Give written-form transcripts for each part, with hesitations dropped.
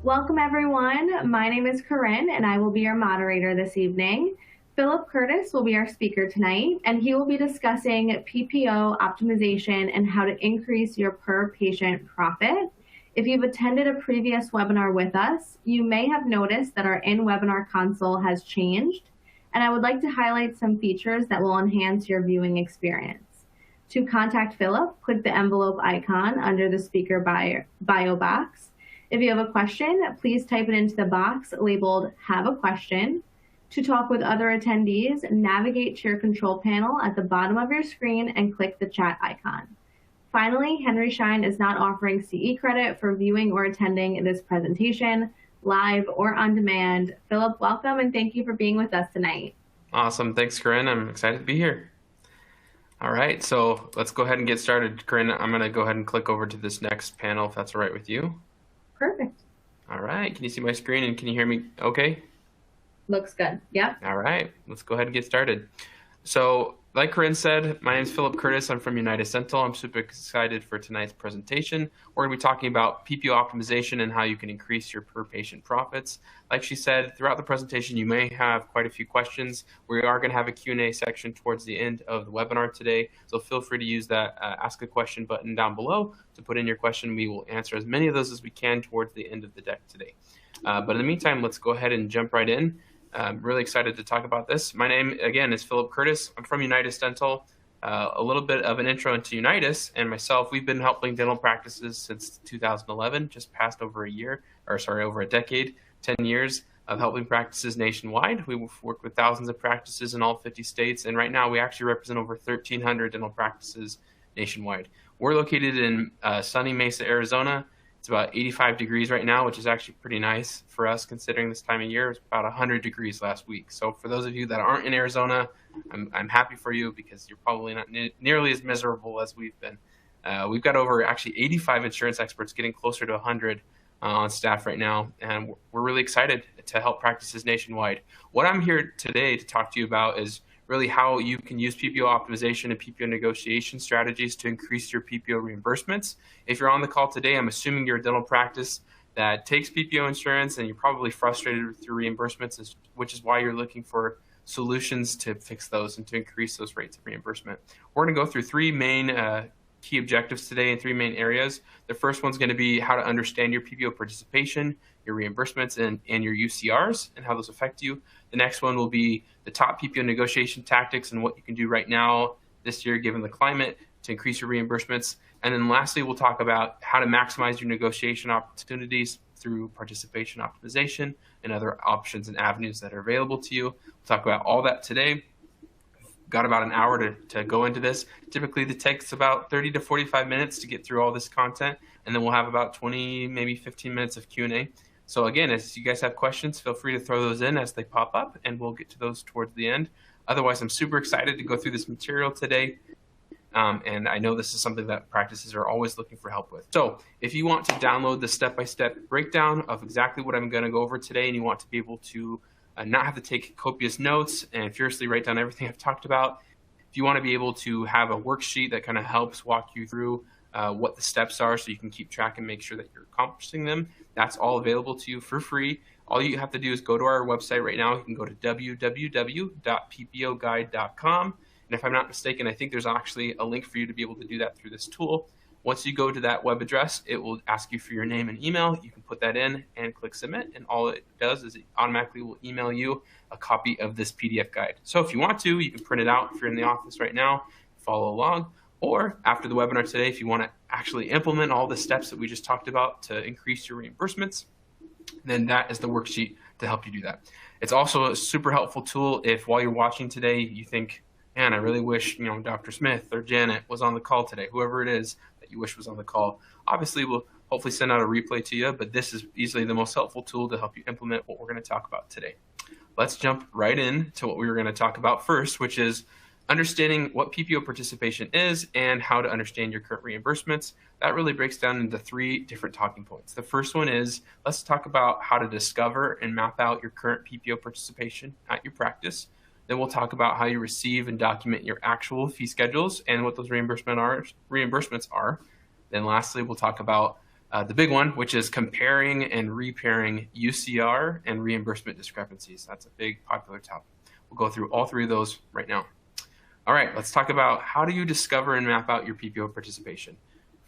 Welcome everyone. My name is Corinne and I will be your moderator this evening. Phylip Curtis will be our speaker tonight and he will be discussing PPO optimization and how to increase your per patient profit. If you've attended a previous webinar with us, you may have noticed that our in-webinar console has changed, and I would like to highlight some features that will enhance your viewing experience. To contact Phylip, click the envelope icon under the speaker bio box. If you have a question, please type it into the box labeled Have a Question. To talk with other attendees, navigate to your control panel at the bottom of your screen and click the chat icon. Finally, Henry Schein is not offering CE credit for viewing or attending this presentation, live or on demand. Phylip, welcome and thank you for being with us tonight. Awesome. Thanks, Corinne. I'm excited to be here. All right, so let's go ahead and get started. Corinne, I'm going to go ahead and click over to this next panel if that's all right with you. Perfect. All right, can you see my screen and can you hear me okay? Looks good. Yep. All right, let's go ahead and get started. So like Corinne said, my name is Phylip Curtis. I'm from Unitas Dental. I'm super excited for tonight's presentation. We're going to be talking about PPO optimization and how you can increase your per patient profits. Like she said, throughout the presentation, you may have quite a few questions. We are going to have a Q&A section towards the end of the webinar today, so feel free to use that Ask a Question button down below to put in your question. We will answer as many of those as we can towards the end of the deck today. But in the meantime, let's go ahead and jump right in. I'm really excited to talk about this. My name, again, is Phylip Curtis. I'm from Unitas Dental. A little bit of an intro into Unitas and myself. We've been helping dental practices since 2011, just past over a decade, 10 years of helping practices nationwide. We've worked with thousands of practices in all 50 states, and right now we actually represent over 1,300 dental practices nationwide. We're located in sunny Mesa, Arizona. It's about 85 degrees right now, which is actually pretty nice for us considering this time of year. It's about 100 degrees last week. So for those of you that aren't in Arizona, I'm happy for you because you're probably not nearly as miserable as we've been. We've got over actually 85 insurance experts, getting closer to 100 on staff right now, and we're really excited to help practices nationwide. What I'm here today to talk to you about is really how you can use PPO optimization and PPO negotiation strategies to increase your PPO reimbursements. If you're on the call today, I'm assuming you're a dental practice that takes PPO insurance and you're probably frustrated with your reimbursements, which is why you're looking for solutions to fix those and to increase those rates of reimbursement. We're going to go through three main key objectives today in three main areas. The first one's going to be how to understand your PPO participation, your reimbursements, and your UCRS and how those affect you. The next one will be the top PPO negotiation tactics and what you can do right now this year given the climate to increase your reimbursements. And then lastly, we'll talk about how to maximize your negotiation opportunities through participation optimization and other options and avenues that are available to you. We'll talk about all that today. Got about an hour to go into this. Typically, it takes about 30 to 45 minutes to get through all this content, and then we'll have about 20, maybe 15 minutes of Q&A. So again, as you guys have questions, feel free to throw those in as they pop up, and we'll get to those towards the end. Otherwise, I'm super excited to go through this material today, and I know this is something that practices are always looking for help with. So if you want to download the step-by-step breakdown of exactly what I'm going to go over today, and you want to be able to not have to take copious notes and furiously write down everything I've talked about, if you want to be able to have a worksheet that kind of helps walk you through what the steps are so you can keep track and make sure that you're accomplishing them, that's all available to you for free. All you have to do is go to our website right now. You can go to www.ppoguide.com. And if I'm not mistaken, I think there's actually a link for you to be able to do that through this tool. Once you go to that web address, it will ask you for your name and email. You can put that in and click submit. And all it does is it automatically will email you a copy of this PDF guide. So if you want to, you can print it out if you're in the office right now, follow along. Or after the webinar today, if you want to actually implement all the steps that we just talked about to increase your reimbursements, then that is the worksheet to help you do that. It's also a super helpful tool if while you're watching today, you think, man, I really wish Dr. Smith or Janet was on the call today, whoever it is that you wish was on the call. Obviously, we'll hopefully send out a replay to you, but this is easily the most helpful tool to help you implement what we're going to talk about today. Let's jump right in to what we were going to talk about first, which is understanding what PPO participation is and how to understand your current reimbursements. That really breaks down into three different talking points. The first one is, let's talk about how to discover and map out your current PPO participation at your practice. Then we'll talk about how you receive and document your actual fee schedules and what those reimbursements are. Then lastly, we'll talk about the big one, which is comparing and repairing UCR and reimbursement discrepancies. That's a big popular topic. We'll go through all three of those right now. All right, let's talk about how do you discover and map out your PPO participation.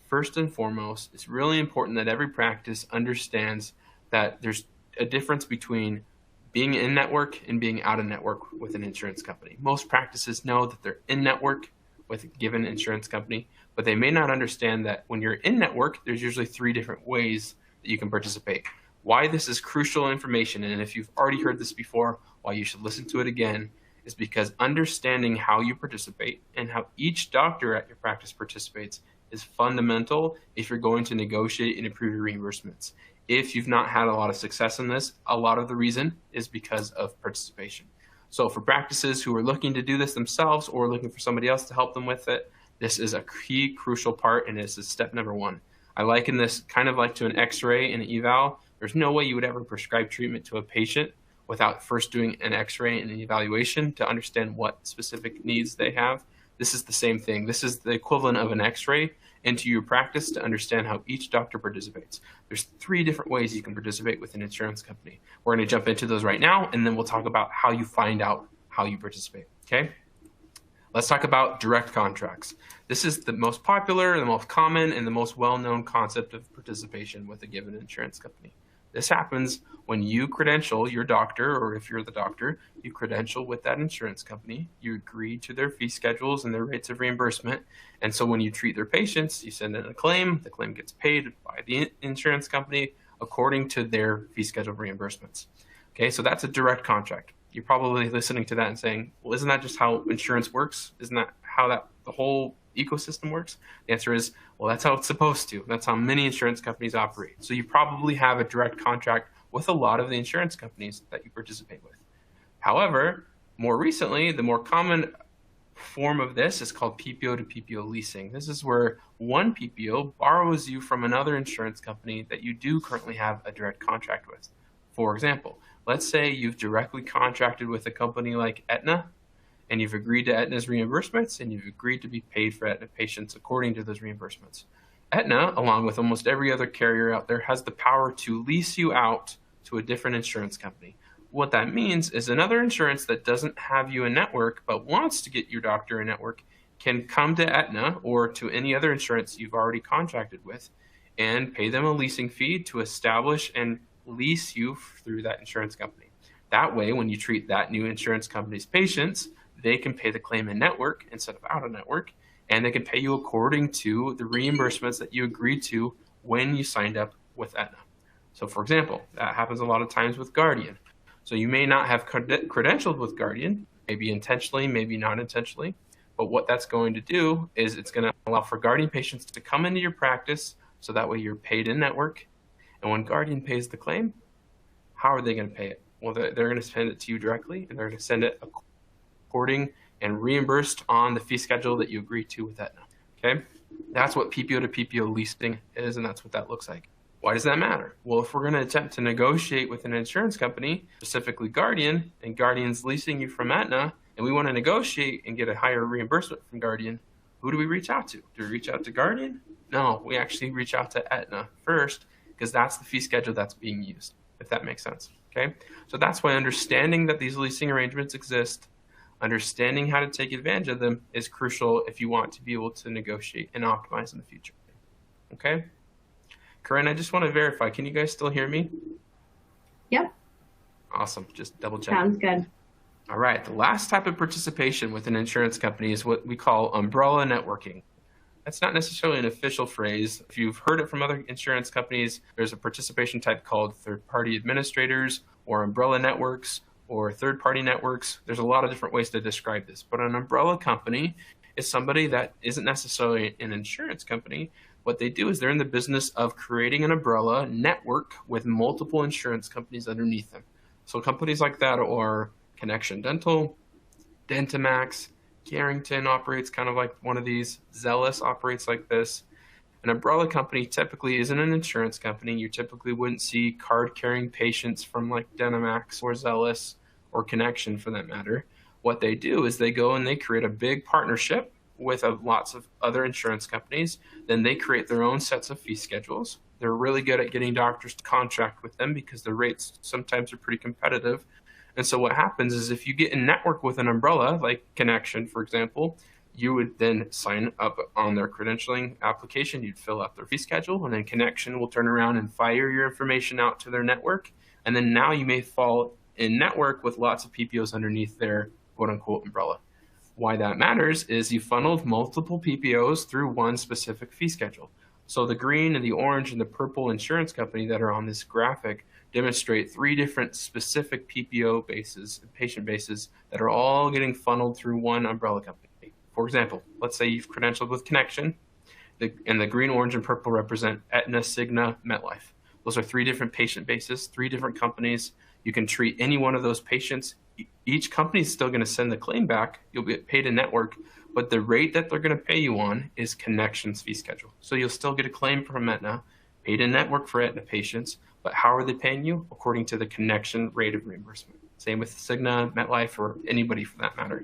First and foremost, it's really important that every practice understands that there's a difference between being in network and being out of network with an insurance company. Most practices know that they're in network with a given insurance company, but they may not understand that when you're in network, there's usually 3 different ways that you can participate. Why this is crucial information, and if you've already heard this before, why you should listen to it again, is because understanding how you participate and how each doctor at your practice participates is fundamental if you're going to negotiate and improve your reimbursements. If you've not had a lot of success in this, a lot of the reason is because of participation. So for practices who are looking to do this themselves or looking for somebody else to help them with it, this is a key crucial part, and this is step number 1. I liken this kind of like to an x-ray and an eval. There's no way you would ever prescribe treatment to a patient without first doing an x-ray and an evaluation to understand what specific needs they have. This is the same thing. This is the equivalent of an x-ray into your practice to understand how each doctor participates. There's 3 different ways you can participate with an insurance company. We're going to jump into those right now, and then we'll talk about how you find out how you participate, okay? Let's talk about direct contracts. This is the most popular, the most common, and the most well-known concept of participation with a given insurance company. This happens when you credential your doctor, or if you're the doctor, you credential with that insurance company, you agree to their fee schedules and their rates of reimbursement, and so when you treat their patients, you send in a claim, the claim gets paid by the insurance company according to their fee schedule reimbursements. Okay, so that's a direct contract. You're probably listening to that and saying, well, isn't that just how insurance works? Isn't that how the whole ecosystem works? The answer is, well, that's how it's supposed to. That's how many insurance companies operate. So you probably have a direct contract with a lot of the insurance companies that you participate with. However, more recently, the more common form of this is called PPO to PPO leasing. This is where one PPO borrows you from another insurance company that you do currently have a direct contract with. For example, let's say you've directly contracted with a company like Aetna, and you've agreed to Aetna's reimbursements, and you've agreed to be paid for Aetna patients according to those reimbursements. Aetna, along with almost every other carrier out there, has the power to lease you out to a different insurance company. What that means is another insurance that doesn't have you in network but wants to get your doctor in network can come to Aetna or to any other insurance you've already contracted with and pay them a leasing fee to establish and lease you through that insurance company. That way, when you treat that new insurance company's patients, they can pay the claim in network instead of out of network, and they can pay you according to the reimbursements that you agreed to when you signed up with Aetna. So for example, that happens a lot of times with Guardian. So you may not have credentialed with Guardian, maybe intentionally, maybe not intentionally, but what that's going to do is it's going to allow for Guardian patients to come into your practice so that way you're paid in network. And when Guardian pays the claim, how are they going to pay it? Well, they're going to send it to you directly, and they're going to send it according and reimbursed on the fee schedule that you agree to with Aetna. Okay, that's what PPO to PPO leasing is, and that's what that looks like. Why does that matter? Well, if we're going to attempt to negotiate with an insurance company, specifically Guardian, and Guardian's leasing you from Aetna, and we want to negotiate and get a higher reimbursement from Guardian, who do we reach out to? Do we reach out to Guardian? No, we actually reach out to Aetna first, because that's the fee schedule that's being used, if that makes sense. Okay, so that's why understanding that these leasing arrangements exist, understanding how to take advantage of them is crucial if you want to be able to negotiate and optimize in the future. Okay, Corinne, I just want to verify, can you guys still hear me? Yep. Awesome, just double checking. Sounds good. All right, the last type of participation with an insurance company is what we call umbrella networking. That's not necessarily an official phrase. If you've heard it from other insurance companies, there's a participation type called third-party administrators or umbrella networks or third-party networks. There's a lot of different ways to describe this, but an umbrella company is somebody that isn't necessarily an insurance company. What they do is they're in the business of creating an umbrella network with multiple insurance companies underneath them. So companies like that are Connection Dental, Dentamax, Carrington operates kind of like one of these. Zealous operates like this. An umbrella company typically isn't an insurance company. You typically wouldn't see card-carrying patients from like Dentamax or Zealous or Connection for that matter. What they do is they go and they create a big partnership with lots of other insurance companies. Then they create their own sets of fee schedules. They're really good at getting doctors to contract with them because the rates sometimes are pretty competitive. And so what happens is if you get in network with an umbrella, like Connection, for example, you would then sign up on their credentialing application. You'd fill out their fee schedule, and then Connection will turn around and fire your information out to their network. And then now you may fall in network with lots of PPOs underneath their quote-unquote umbrella. Why that matters is you funneled multiple PPOs through one specific fee schedule. So the green and the orange and the purple insurance company that are on this graphic demonstrate 3 different specific PPO bases, patient bases, that are all getting funneled through one umbrella company. For example, let's say you've credentialed with Connection, and the green, orange, and purple represent Aetna, Cigna, MetLife. Those are 3 different patient bases, 3 different companies. You can treat any one of those patients. Each company is still going to send the claim back. You'll get paid in network, but the rate that they're going to pay you on is Connection's fee schedule. So you'll still get a claim from Aetna, paid in network for Aetna patients, but how are they paying you? According to the Connection rate of reimbursement. Same with Cigna, MetLife, or anybody for that matter.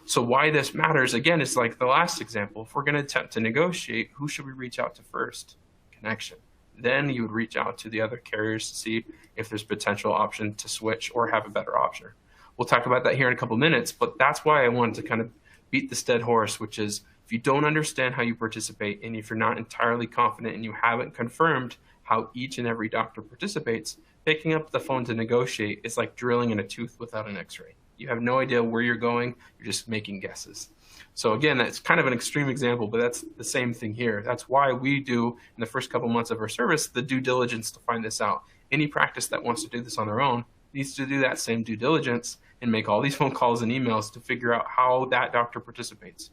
So why this matters, again, is like the last example. If we're going to attempt to negotiate, who should we reach out to first? Connection. Then you would reach out to the other carriers to see if there's potential option to switch or have a better option. We'll talk about that here in a couple minutes, but that's why I wanted to kind of beat this dead horse, which is if you don't understand how you participate and if you're not entirely confident and you haven't confirmed how each and every doctor participates, picking up the phone to negotiate is like drilling in a tooth without an x-ray. You have no idea where you're going. You're just making guesses. So again, that's kind of an extreme example, but that's the same thing here. That's why we do, in the first couple months of our service, the due diligence to find this out. Any practice that wants to do this on their own needs to do that same due diligence and make all these phone calls and emails to figure out how that doctor participates.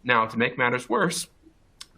Now, to make matters worse,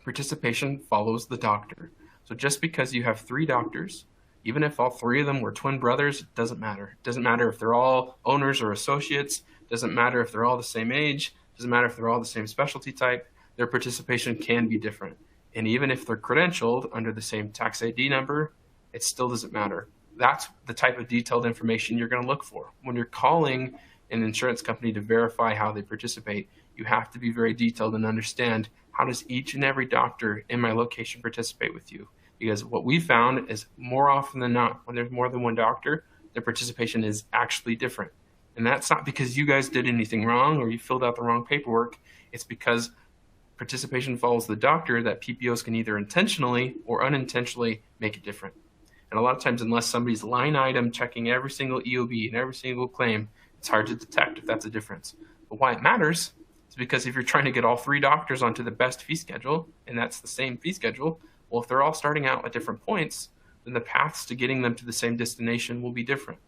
participation follows the doctor. So just because you have 3 doctors, even if all 3 of them were twin brothers, it doesn't matter. It doesn't matter if they're all owners or associates. It doesn't matter if they're all the same age. It doesn't matter if they're all the same specialty type. Their participation can be different. And even if they're credentialed under the same tax ID number, it still doesn't matter. That's the type of detailed information you're going to look for. When you're calling an insurance company to verify how they participate, you have to be very detailed and understand how does each and every doctor in my location participate with you. Because what we found is more often than not, when there's more than one doctor, the participation is actually different. And that's not because you guys did anything wrong or you filled out the wrong paperwork. It's because participation follows the doctor that PPOs can either intentionally or unintentionally make it different. And a lot of times, unless somebody's line item checking every single EOB and every single claim, it's hard to detect if that's a difference. But why it matters is because if you're trying to get all 3 doctors onto the best fee schedule, and that's the same fee schedule, well, if they're all starting out at different points, then the paths to getting them to the same destination will be different.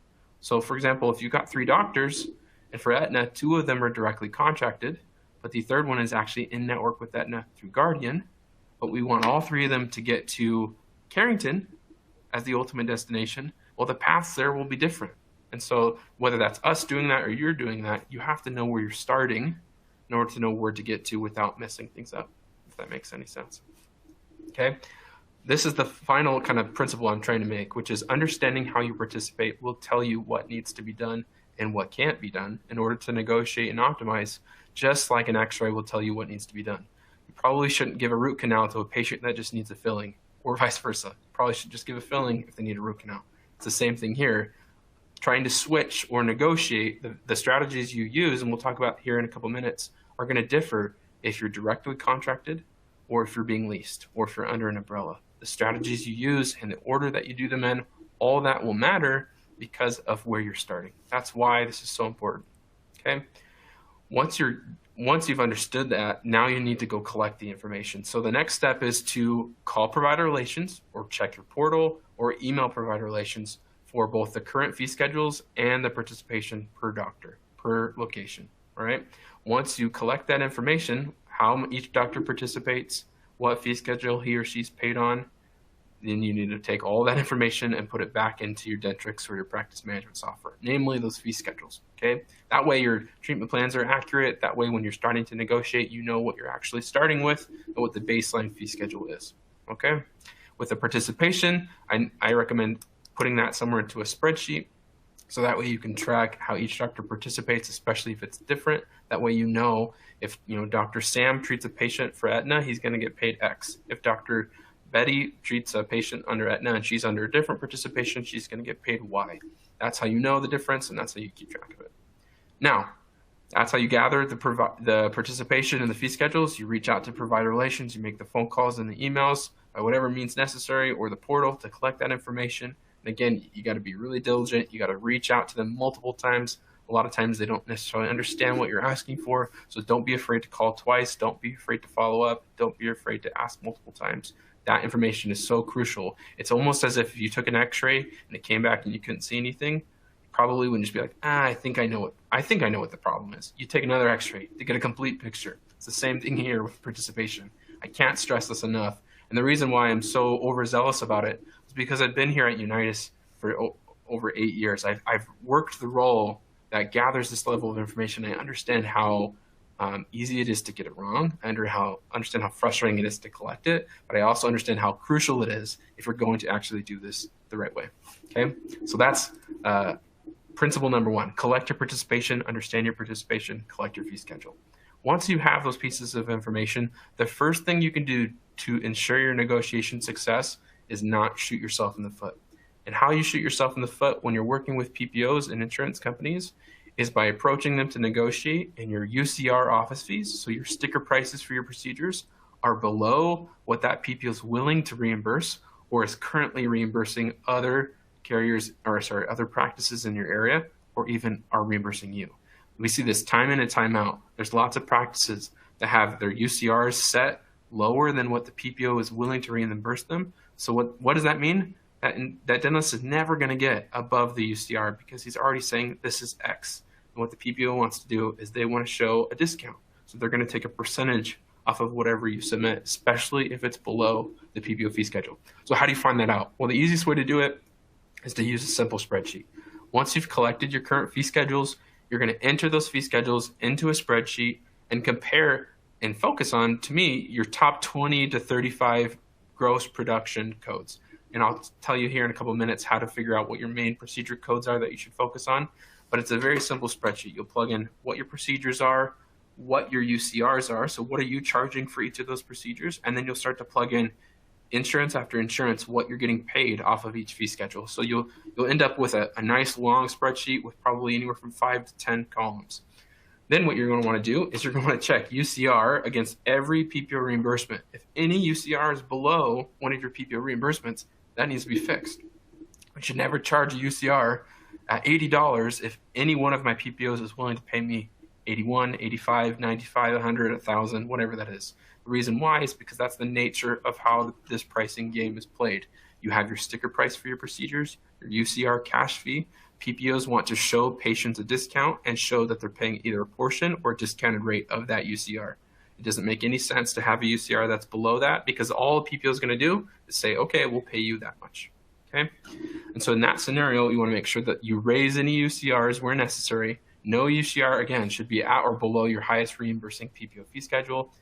So, for example, if you've got 3 doctors, and for Aetna, 2 of them are directly contracted, but the third one is actually in network with Aetna through Guardian, but we want all 3 of them to get to Carrington as the ultimate destination, well, the paths there will be different. And so whether that's us doing that or you're doing that, you have to know where you're starting in order to know where to get to without messing things up, if that makes any sense. Okay, this is the final kind of principle I'm trying to make, which is understanding how you participate will tell you what needs to be done and what can't be done in order to negotiate and optimize, just like an x-ray will tell you what needs to be done. You probably shouldn't give a root canal to a patient that just needs a filling, or vice versa. You probably should just give a filling if they need a root canal. It's the same thing here. Trying to switch or negotiate, the strategies you use, and we'll talk about here in a couple minutes, are going to differ if you're directly contracted or if you're being leased, or if you're under an umbrella. The strategies you use and the order that you do them in, all that will matter because of where you're starting. That's why this is so important, okay? Once you've understood that, now you need to go collect the information. So the next step is to call provider relations or check your portal or email provider relations for both the current fee schedules and the participation per doctor, per location, all right? Once you collect that information, how each doctor participates, what fee schedule he or she's paid on, then you need to take all that information and put it back into your Dentrix or your practice management software, namely those fee schedules, okay? That way your treatment plans are accurate. That way when you're starting to negotiate, you know what you're actually starting with and what the baseline fee schedule is, okay? With the participation, I recommend putting that somewhere into a spreadsheet, so that way you can track how each doctor participates, especially if it's different. That way you know if Dr. Sam treats a patient for Aetna, he's going to get paid X. If Dr. Betty treats a patient under Aetna and she's under a different participation, she's going to get paid Y. That's how you know the difference, and that's how you keep track of it. Now, that's how you gather the participation and the fee schedules. You reach out to provider relations, you make the phone calls and the emails by whatever means necessary, or the portal to collect that information. And again, you got to be really diligent. You got to reach out to them multiple times. A lot of times they don't necessarily understand what you're asking for, so don't be afraid to call twice. Don't be afraid to follow up. Don't be afraid to ask multiple times. That information is so crucial. It's almost as if you took an x-ray and it came back and you couldn't see anything. Probably wouldn't just be like, I think I know what the problem is. You take another x-ray to get a complete picture. It's the same thing here with participation. I can't stress this enough. And the reason why I'm so overzealous about it is because I've been here at Unitas for over 8 years. I've worked the role that gathers this level of information. I understand how easy it is to get it wrong. I understand how frustrating it is to collect it, but I also understand how crucial it is if we're going to actually do this the right way. Okay, so that's principle number one: collect your participation, understand your participation, collect your fee schedule. Once you have those pieces of information, the first thing you can do to ensure your negotiation success is not shoot yourself in the foot. And how you shoot yourself in the foot when you're working with PPOs and insurance companies is by approaching them to negotiate, and your UCR office fees, so your sticker prices for your procedures, are below what that PPO is willing to reimburse or is currently reimbursing other carriers, or other practices in your area, or even are reimbursing you. We see this time in and time out. There's lots of practices that have their UCRs set lower than what the PPO is willing to reimburse them. So what does that mean? That dentist is never going to get above the UCR because he's already saying this is X. And what the PPO wants to do is they want to show a discount. So they're going to take a percentage off of whatever you submit, especially if it's below the PPO fee schedule. So how do you find that out? Well, the easiest way to do it is to use a simple spreadsheet. Once you've collected your current fee schedules, you're going to enter those fee schedules into a spreadsheet and compare and focus on, to me, your top 20 to 35 gross production codes. And I'll tell you here in a couple of minutes how to figure out what your main procedure codes are that you should focus on. But it's a very simple spreadsheet. You'll plug in what your procedures are, what your UCRs are, so what are you charging for each of those procedures, and then you'll start to plug in insurance after insurance, what you're getting paid off of each fee schedule. So you'll end up with a nice long spreadsheet with probably anywhere from 5 to 10 columns. Then what you're going to want to do is you're going to want to check UCR against every PPO reimbursement. If any UCR is below one of your PPO reimbursements, that needs to be fixed. I should never charge a UCR at $80 if any one of my PPOs is willing to pay me $81, $85, $95, $100, $1,000, whatever that is. The reason why is because that's the nature of how this pricing game is played. You have your sticker price for your procedures, your UCR cash fee. PPOs want to show patients a discount and show that they're paying either a portion or a discounted rate of that UCR. It doesn't make any sense to have a UCR that's below that because all a PPO is going to do is say, okay, we'll pay you that much. Okay? And so in that scenario, you want to make sure that you raise any UCRs where necessary. No UCR, again, should be at or below your highest reimbursing PPO fee schedule.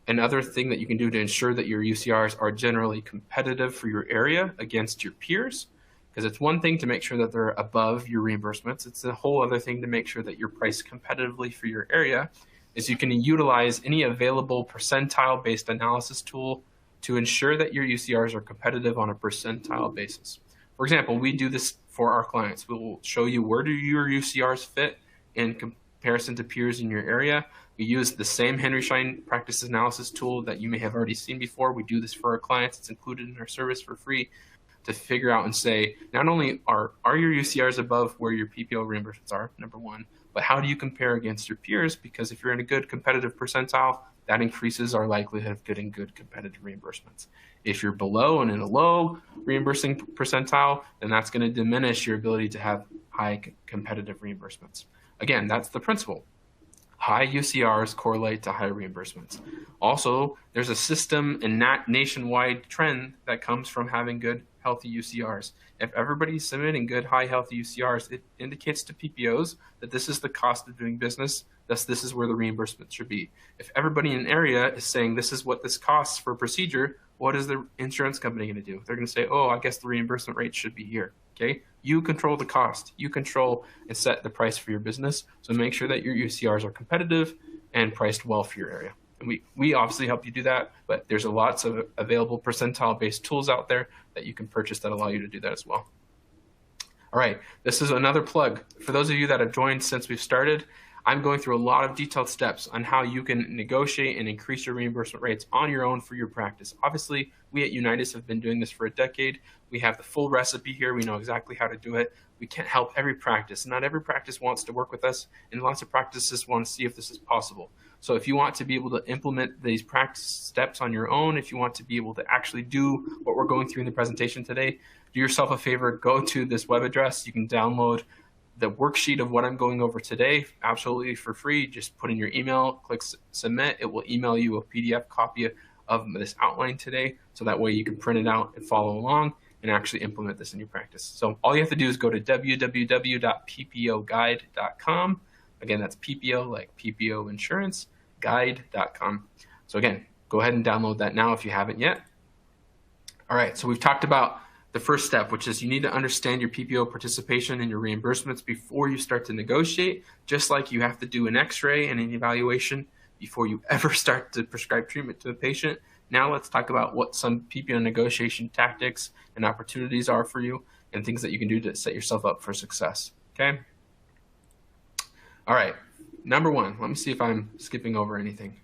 Another thing that you can do to ensure that your UCRs are generally competitive for your area against your peers, because it's one thing to make sure that they're above your reimbursements. It's a whole other thing to make sure that you're priced competitively for your area, is you can utilize any available percentile-based analysis tool to ensure that your UCRs are competitive on a percentile basis. For example, we do this for our clients. We will show you where do your UCRs fit in comparison to peers in your area. We use the same Henry Schein practice analysis tool that you may have already seen before. We do this for our clients. It's included in our service for free to figure out and say, not only are your UCRs above where your PPO reimbursements are, number one, but how do you compare against your peers? Because if you're in a good competitive percentile, that increases our likelihood of getting good competitive reimbursements. If you're below and in a low reimbursing percentile, then that's going to diminish your ability to have high competitive reimbursements. Again, that's the principle. High UCRs correlate to high reimbursements. Also, there's a system and nationwide trend that comes from having good, healthy UCRs. If everybody's submitting good, high, healthy UCRs, it indicates to PPOs that this is the cost of doing business, thus this is where the reimbursement should be. If everybody in an area is saying this is what this costs for a procedure, what is the insurance company going to do? They're going to say, oh, I guess the reimbursement rate should be here. Okay, you control the cost. You control and set the price for your business. So make sure that your UCRs are competitive and priced well for your area. And we obviously help you do that, but there's lots of available percentile-based tools out there that you can purchase that allow you to do that as well. All right, this is another plug. For those of you that have joined since we've started, I'm going through a lot of detailed steps on how you can negotiate and increase your reimbursement rates on your own for your practice. Obviously, we at Unitas have been doing this for a decade. We have the full recipe here. We know exactly how to do it. We can't help every practice. Not every practice wants to work with us, and lots of practices want to see if this is possible. So if you want to be able to implement these practice steps on your own, if you want to be able to actually do what we're going through in the presentation today, do yourself a favor, go to this web address. You can download the worksheet of what I'm going over today absolutely for free. Just put in your email, click submit. It will email you a PDF copy of this outline today, so that way you can print it out and follow along and actually implement this in your practice. So all you have to do is go to www.ppoguide.com. Again, that's PPO, like PPO insurance, guide.com. So again, go ahead and download that now if you haven't yet. All right, so we've talked about the first step, which is you need to understand your PPO participation and your reimbursements before you start to negotiate, just like you have to do an x-ray and an evaluation before you ever start to prescribe treatment to a patient. Now let's talk about what some PPO negotiation tactics and opportunities are for you and things that you can do to set yourself up for success, okay? All right, number one, let me see if I'm skipping over anything.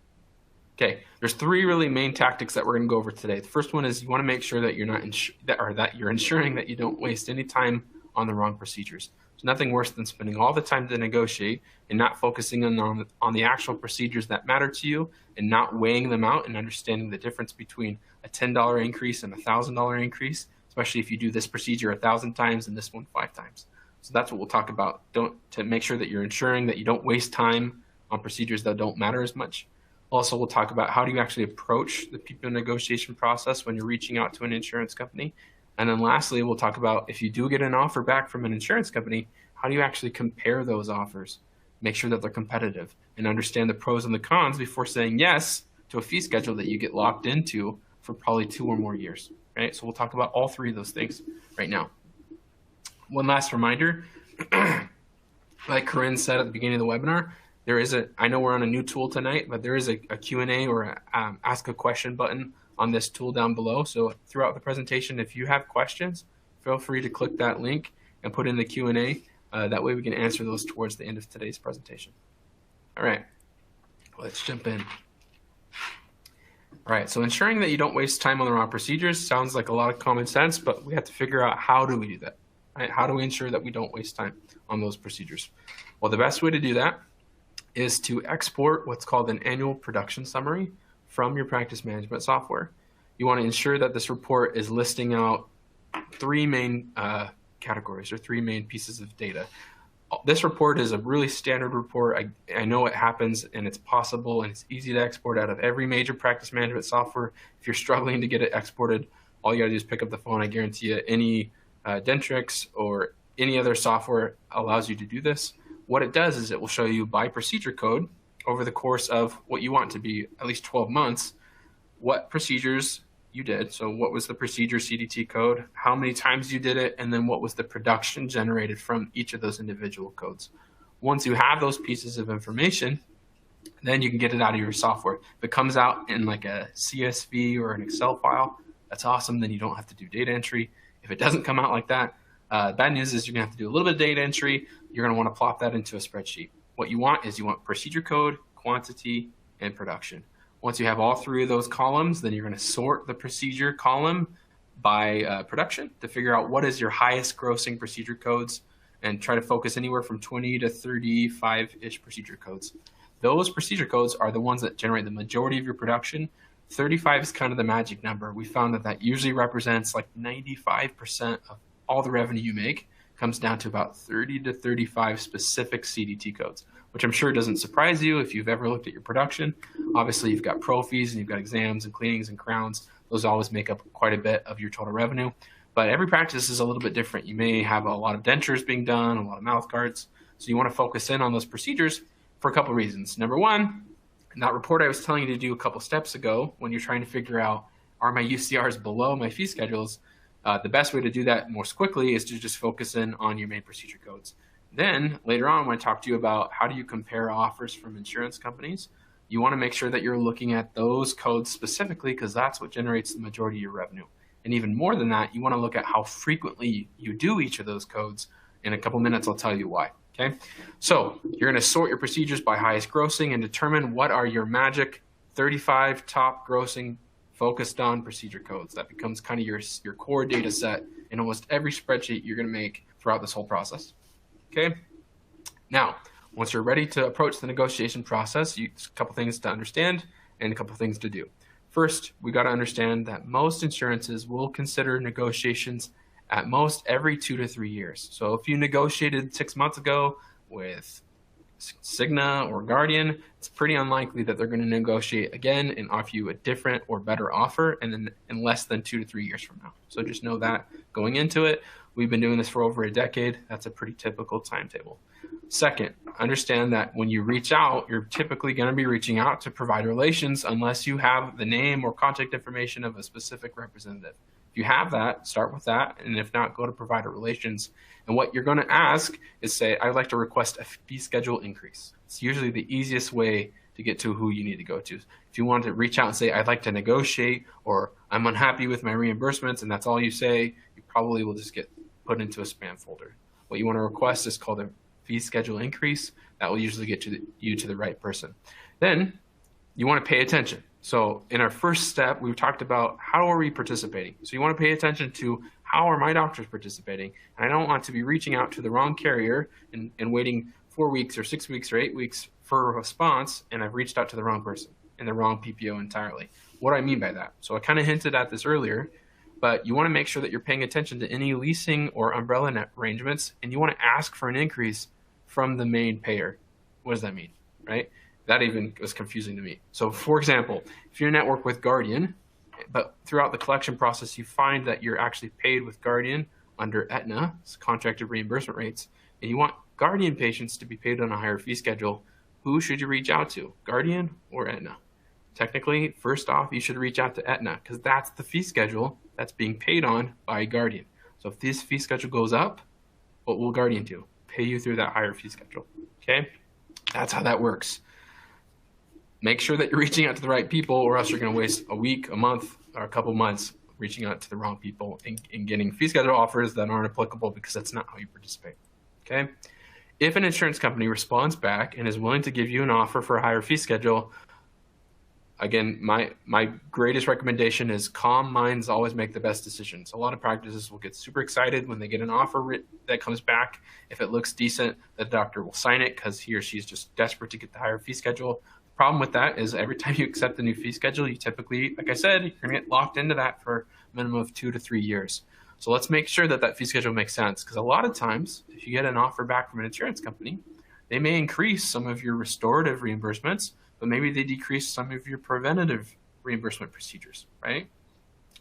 Okay, there's three really main tactics that we're going to go over today. The first one is you want to make sure that you're not that you're ensuring that you don't waste any time on the wrong procedures. There's nothing worse than spending all the time to negotiate and not focusing on the actual procedures that matter to you and not weighing them out and understanding the difference between a $10 increase and a $1,000 increase, especially if you do this procedure 1,000 times and this one 5 times. So that's what we'll talk about. To make sure that you're ensuring that you don't waste time on procedures that don't matter as much. Also, we'll talk about how do you actually approach the PPO negotiation process when you're reaching out to an insurance company. And then lastly, we'll talk about if you do get an offer back from an insurance company, how do you actually compare those offers? Make sure that they're competitive and understand the pros and the cons before saying yes to a fee schedule that you get locked into for probably 2 or more years, right? So we'll talk about all three of those things right now. One last reminder, like Corinne said at the beginning of the webinar, I know we're on a new tool tonight, but there is a Q&A or a ask a question button on this tool down below. So throughout the presentation, if you have questions, feel free to click that link and put in the Q&A. That way we can answer those towards the end of today's presentation. All right, let's jump in. All right, so ensuring that you don't waste time on the wrong procedures sounds like a lot of common sense, but we have to figure out how do we do that, right? How do we ensure that we don't waste time on those procedures? Well, the best way to do that is to export what's called an annual production summary from your practice management software. You want to ensure that this report is listing out 3 main categories or 3 main pieces of data. This report is a really standard report. I know it happens and it's possible and it's easy to export out of every major practice management software. If you're struggling to get it exported, all you gotta do is pick up the phone. I guarantee you any Dentrix or any other software allows you to do this. What it does is it will show you by procedure code over the course of what you want to be at least 12 months, what procedures you did. So what was the procedure CDT code, how many times you did it, and then what was the production generated from each of those individual codes. Once you have those pieces of information, then you can get it out of your software. If it comes out in like a CSV or an Excel file, that's awesome. Then you don't have to do data entry. If it doesn't come out like that, bad news is you're gonna have to do a little bit of data entry. You're gonna wanna plop that into a spreadsheet. What you want is you want procedure code, quantity, and production. Once you have all 3 of those columns, then you're gonna sort the procedure column by production to figure out what is your highest grossing procedure codes and try to focus anywhere from 20 to 35-ish procedure codes. Those procedure codes are the ones that generate the majority of your production. 35 is kind of the magic number. We found that that usually represents like 95% of all the revenue you make comes down to about 30 to 35 specific CDT codes, which I'm sure doesn't surprise you if you've ever looked at your production. Obviously, you've got pro fees and you've got exams and cleanings and crowns. Those always make up quite a bit of your total revenue. But every practice is a little bit different. You may have a lot of dentures being done, a lot of mouth guards. So you want to focus in on those procedures for a couple reasons. Number one, in that report I was telling you to do a couple steps ago when you're trying to figure out, are my UCRs below my fee schedules? The best way to do that most quickly is to just focus in on your main procedure codes. Then later on, when I talk to you about how do you compare offers from insurance companies, you want to make sure that you're looking at those codes specifically because that's what generates the majority of your revenue. And even more than that, you want to look at how frequently you do each of those codes. In a couple minutes, I'll tell you why. Okay, so you're going to sort your procedures by highest grossing and determine what are your magic 35 top grossing focused on procedure codes. That becomes kind of your core data set in almost every spreadsheet you're going to make throughout this whole process. Okay, now once you're ready to approach the negotiation process, a couple things to understand and a couple things to do. First, we got to understand that most insurances will consider negotiations at most every 2 to 3 years. So if you negotiated 6 months ago with Cigna or Guardian, it's pretty unlikely that they're going to negotiate again and offer you a different or better offer in less than 2 to 3 years from now. So just know that going into it. We've been doing this for over a decade. That's a pretty typical timetable. Second, understand that when you reach out, you're typically going to be reaching out to provider relations unless you have the name or contact information of a specific representative. If you have that, start with that, and if not, go to provider relations. And what you're going to ask is say, I'd like to request a fee schedule increase. It's usually the easiest way to get to who you need to go to. If you want to reach out and say, I'd like to negotiate, or I'm unhappy with my reimbursements, and that's all you say, you probably will just get put into a spam folder. What you want to request is called a fee schedule increase. That will usually get you to the right person. Then you want to pay attention. So in our first step, we talked about how are we participating. So you want to pay attention to how are my doctors participating. And I don't want to be reaching out to the wrong carrier and waiting 4 weeks or 6 weeks or 8 weeks for a response, and I've reached out to the wrong person and the wrong PPO entirely. What do I mean by that? So I kind of hinted at this earlier, but you want to make sure that you're paying attention to any leasing or umbrella net arrangements, and you want to ask for an increase from the main payer. What does that mean, right? That even was confusing to me. So for example, if you're a network with Guardian, but throughout the collection process, you find that you're actually paid with Guardian under Aetna, it's contracted reimbursement rates, and you want Guardian patients to be paid on a higher fee schedule, who should you reach out to, Guardian or Aetna? Technically, first off, you should reach out to Aetna because that's the fee schedule that's being paid on by Guardian. So if this fee schedule goes up, what will Guardian do? Pay you through that higher fee schedule, okay? That's how that works. Make sure that you're reaching out to the right people, or else you're going to waste a week, a month, or a couple months reaching out to the wrong people and getting fee schedule offers that aren't applicable because that's not how you participate, okay? If an insurance company responds back and is willing to give you an offer for a higher fee schedule, again, my greatest recommendation is calm minds always make the best decisions. A lot of practices will get super excited when they get an offer that comes back. If it looks decent, the doctor will sign it because he or she is just desperate to get the higher fee schedule. The problem with that is every time you accept the new fee schedule, you typically, like I said, you're going to get locked into that for a minimum of 2 to 3 years. So let's make sure that that fee schedule makes sense, because a lot of times, if you get an offer back from an insurance company, they may increase some of your restorative reimbursements, but maybe they decrease some of your preventative reimbursement procedures, right?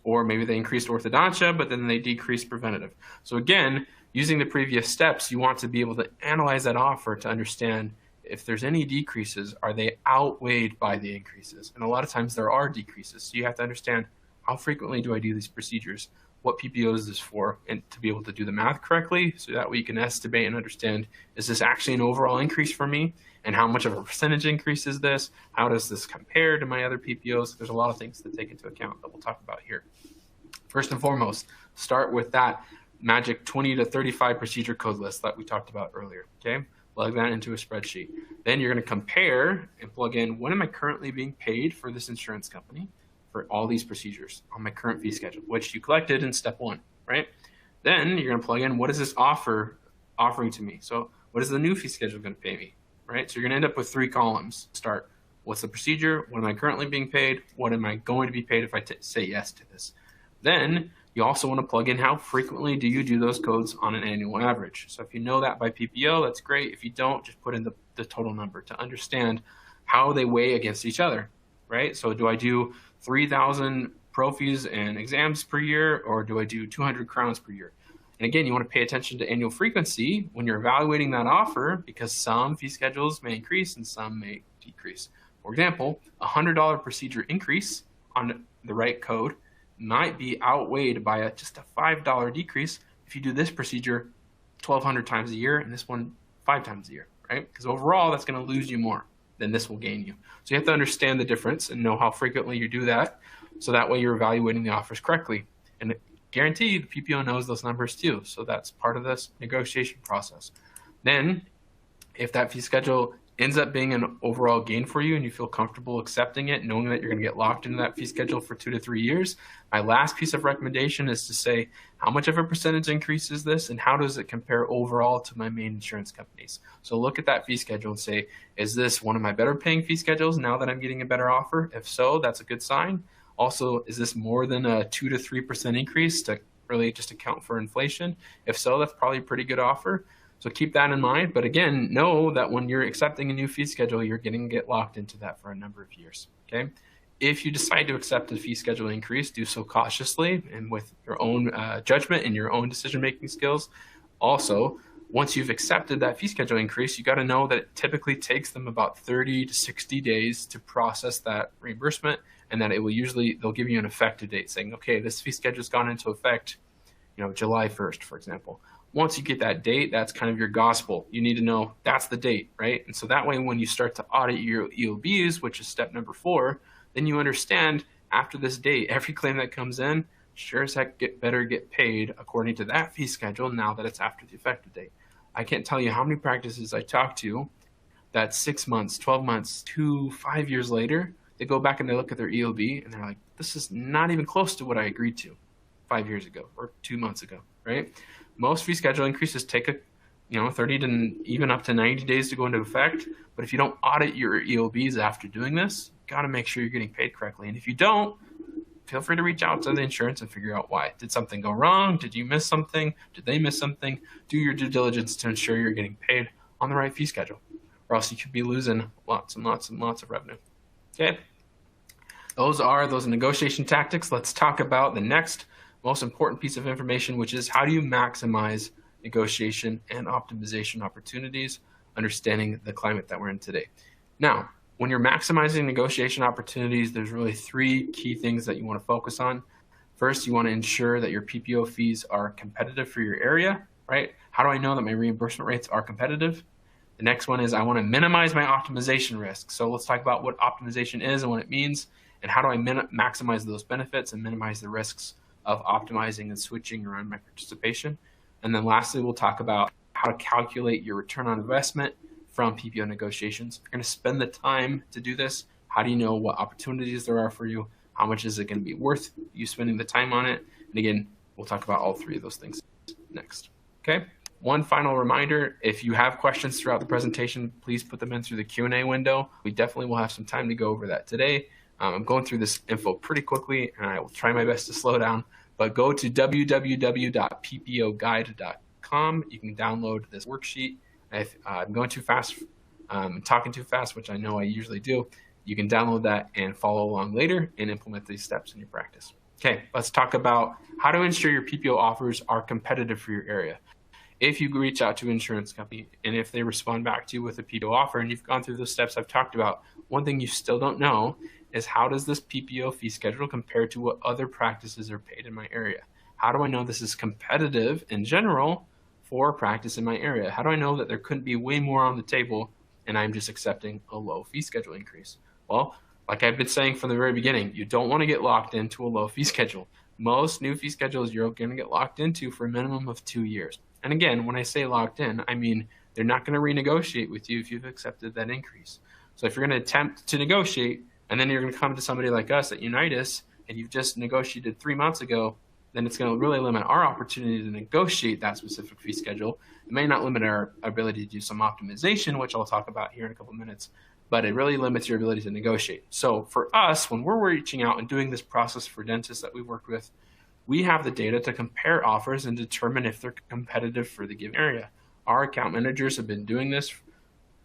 Or maybe they increased orthodontia, but then they decreased preventative. So again, using the previous steps, you want to be able to analyze that offer to understand if there's any decreases, are they outweighed by the increases? And a lot of times there are decreases. So you have to understand, how frequently do I do these procedures? What PPO is this for? And to be able to do the math correctly, so that way you can estimate and understand, is this actually an overall increase for me? And how much of a percentage increase is this? How does this compare to my other PPOs? There's a lot of things to take into account that we'll talk about here. First and foremost, start with that magic 20 to 35 procedure code list that we talked about earlier, okay? Plug that into a spreadsheet. Then you're gonna compare and plug in, what am I currently being paid for this insurance company for all these procedures on my current fee schedule, which you collected in step 1, right? Then you're gonna plug in, what is this offering to me? So what is the new fee schedule gonna pay me, right? So you're gonna end up with 3 columns. Start, what's the procedure? What am I currently being paid? What am I going to be paid if I say yes to this? Then you also want to plug in, how frequently do you do those codes on an annual average? So if you know that by PPO, that's great. If you don't, just put in the total number to understand how they weigh against each other, right? So do I do 3,000 prophies and exams per year, or do I do 200 crowns per year? And again, you want to pay attention to annual frequency when you're evaluating that offer, because some fee schedules may increase and some may decrease. For example, a $100 procedure increase on the right code might be outweighed by just a $5 decrease if you do this procedure 1,200 times a year and this one 5 times a year, right? Because overall, that's going to lose you more. then this will gain you. So you have to understand the difference and know how frequently you do that, so that way you're evaluating the offers correctly. And guarantee the PPO knows those numbers too, so that's part of this negotiation process. Then, if that fee schedule ends up being an overall gain for you and you feel comfortable accepting it, knowing that you're going to get locked into that fee schedule for 2 to 3 years, my last piece of recommendation is to say, how much of a percentage increase is this and how does it compare overall to my main insurance companies? So look at that fee schedule and say, is this one of my better paying fee schedules now that I'm getting a better offer? If so, that's a good sign. Also, is this more than a 2 to 3% increase to really just account for inflation? If so, that's probably a pretty good offer. So keep that in mind. But again, know that when you're accepting a new fee schedule, you're going to get locked into that for a number of years. Okay. If you decide to accept a fee schedule increase, do so cautiously and with your own judgment and your own decision-making skills. Also, once you've accepted that fee schedule increase, you got to know that it typically takes them about 30 to 60 days to process that reimbursement, and that it will they'll give you an effective date saying, okay, this fee schedule has gone into effect, July 1st, for example. Once you get that date, that's kind of your gospel. You need to know that's the date, right? And so that way, when you start to audit your EOBs, which is step number 4, then you understand after this date, every claim that comes in, sure as heck better get paid according to that fee schedule now that it's after the effective date. I can't tell you how many practices I talk to that 6 months, 12 months, 2, 5 years later, they go back and they look at their EOB and they're like, this is not even close to what I agreed to 5 years ago or 2 months ago, right? Most fee schedule increases take 30 to even up to 90 days to go into effect. But if you don't audit your EOBs after doing this, you got to make sure you're getting paid correctly. And if you don't, feel free to reach out to the insurance and figure out why. Did something go wrong? Did you miss something? Did they miss something? Do your due diligence to ensure you're getting paid on the right fee schedule, or else you could be losing lots and lots and lots of revenue. Okay. Those are those negotiation tactics. Let's talk about the next most important piece of information, which is how do you maximize negotiation and optimization opportunities, understanding the climate that we're in today. Now, when you're maximizing negotiation opportunities, there's really 3 key things that you want to focus on. First, you want to ensure that your PPO fees are competitive for your area, right? How do I know that my reimbursement rates are competitive? The next one is I want to minimize my optimization risk. So let's talk about what optimization is and what it means, and how do I maximize those benefits and minimize the risks of optimizing and switching around my participation. And then lastly, we'll talk about how to calculate your return on investment from PPO negotiations. You're going to spend the time to do this. How do you know what opportunities there are for you? How much is it going to be worth you spending the time on it? And again, we'll talk about all 3 of those things next. Okay. One final reminder, if you have questions throughout the presentation, please put them in through the Q&A window. We definitely will have some time to go over that today. I'm going through this info pretty quickly, and I will try my best to slow down, but go to www.ppoguide.com. You can download this worksheet. If I'm going too fast, talking too fast, which I know I usually do, you can download that and follow along later and implement these steps in your practice. Okay, let's talk about how to ensure your PPO offers are competitive for your area. If you reach out to an insurance company and if they respond back to you with a PPO offer and you've gone through those steps I've talked about, one thing you still don't know is how does this PPO fee schedule compare to what other practices are paid in my area? How do I know this is competitive in general for a practice in my area? How do I know that there couldn't be way more on the table and I'm just accepting a low fee schedule increase? Well, like I've been saying from the very beginning, you don't want to get locked into a low fee schedule. Most new fee schedules you're going to get locked into for a minimum of 2 years. And again, when I say locked in, I mean they're not going to renegotiate with you if you've accepted that increase. So if you're going to attempt to negotiate and then you're going to come to somebody like us at Unitas and you've just negotiated 3 months ago, then it's going to really limit our opportunity to negotiate that specific fee schedule. It may not limit our ability to do some optimization, which I'll talk about here in a couple minutes, but it really limits your ability to negotiate. So for us, when we're reaching out and doing this process for dentists that we work with, we have the data to compare offers and determine if they're competitive for the given area. Our account managers have been doing this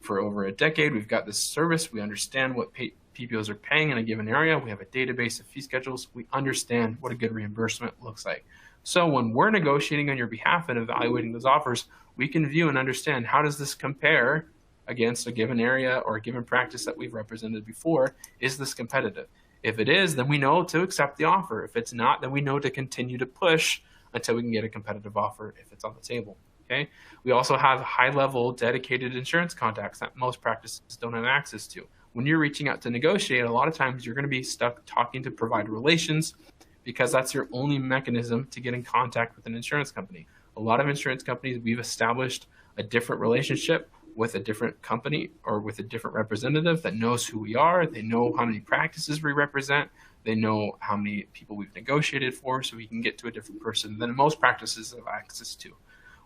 for over a decade. We've got this service. We understand what PPOs are paying in a given area. We have a database of fee schedules. We understand what a good reimbursement looks like. So when we're negotiating on your behalf and evaluating those offers, we can view and understand how does this compare against a given area or a given practice that we've represented before. Is this competitive? If it is, then we know to accept the offer. If it's not, then we know to continue to push until we can get a competitive offer if it's on the table. Okay. We also have high-level dedicated insurance contacts that most practices don't have access to. When you're reaching out to negotiate, a lot of times you're going to be stuck talking to provider relations because that's your only mechanism to get in contact with an insurance company. A lot of insurance companies, we've established a different relationship with a different company or with a different representative that knows who we are. They know how many practices we represent. They know how many people we've negotiated for, so we can get to a different person than most practices have access to.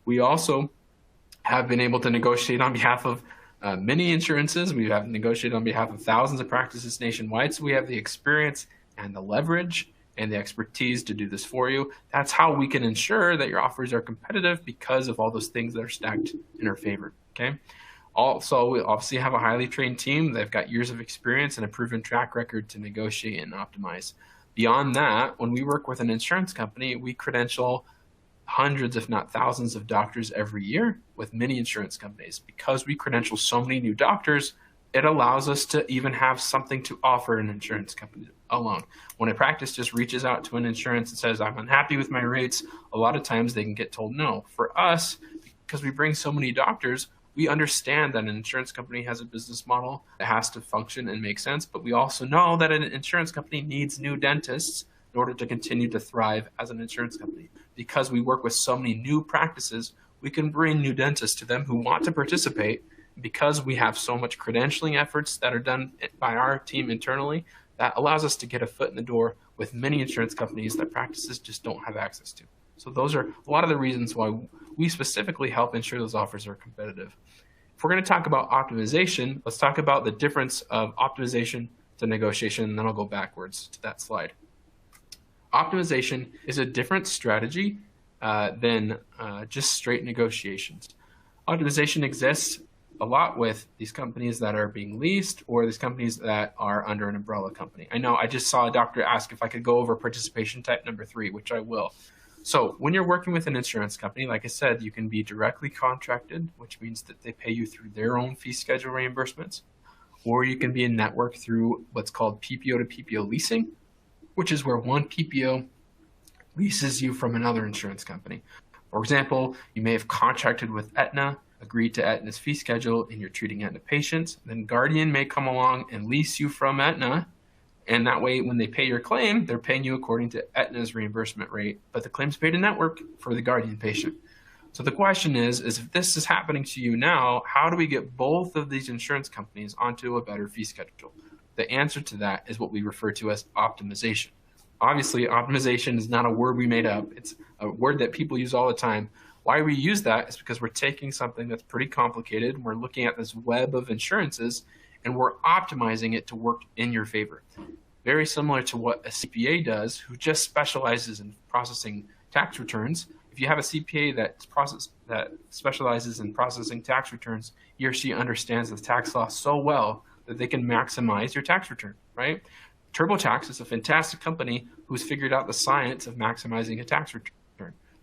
We also have been able to negotiate on behalf of many insurances. We have negotiated on behalf of thousands of practices nationwide, so we have the experience and the leverage and the expertise to do this for you. That's how we can ensure that your offers are competitive, because of all those things that are stacked in our favor, okay? Also, we obviously have a highly trained team. They've got years of experience and a proven track record to negotiate and optimize. Beyond that, when we work with an insurance company, we credential hundreds, if not thousands, of doctors every year with many insurance companies. Because we credential so many new doctors, it allows us to even have something to offer an insurance company alone. When a practice just reaches out to an insurance and says, I'm unhappy with my rates, a lot of times they can get told no. For us, because we bring so many doctors, we understand that an insurance company has a business model that has to function and make sense, but we also know that an insurance company needs new dentists in order to continue to thrive as an insurance company. Because we work with so many new practices, we can bring new dentists to them who want to participate. Because we have so much credentialing efforts that are done by our team internally, that allows us to get a foot in the door with many insurance companies that practices just don't have access to. So those are a lot of the reasons why we specifically help ensure those offers are competitive. If we're going to talk about optimization, let's talk about the difference of optimization to negotiation, and then I'll go backwards to that slide. Optimization is a different strategy than just straight negotiations. Optimization exists a lot with these companies that are being leased or these companies that are under an umbrella company. I know I just saw a doctor ask if I could go over participation type number 3, which I will. So when you're working with an insurance company, like I said, you can be directly contracted, which means that they pay you through their own fee schedule reimbursements, or you can be in network through what's called Ppo to Ppo Leasing, which is where one Ppo leases you from another insurance company. For example, you may have contracted with Aetna, agreed to Aetna's fee schedule, and you're treating Aetna patients. Then Guardian may come along and lease you from Aetna, and that way when they pay your claim, they're paying you according to Aetna's reimbursement rate, but the claim's paid in network for the Guardian patient. So the question is if this is happening to you now, how do we get both of these insurance companies onto a better fee schedule? The answer to that is what we refer to as optimization. Obviously, optimization is not a word we made up. It's a word that people use all the time. Why we use that is because we're taking something that's pretty complicated, we're looking at this web of insurances, and we're optimizing it to work in your favor. Very similar to what a CPA does, who just specializes in processing tax returns. If you have a CPA that specializes in processing tax returns, he or she understands the tax law so well that they can maximize your tax return, right? TurboTax is a fantastic company who's figured out the science of maximizing a tax return.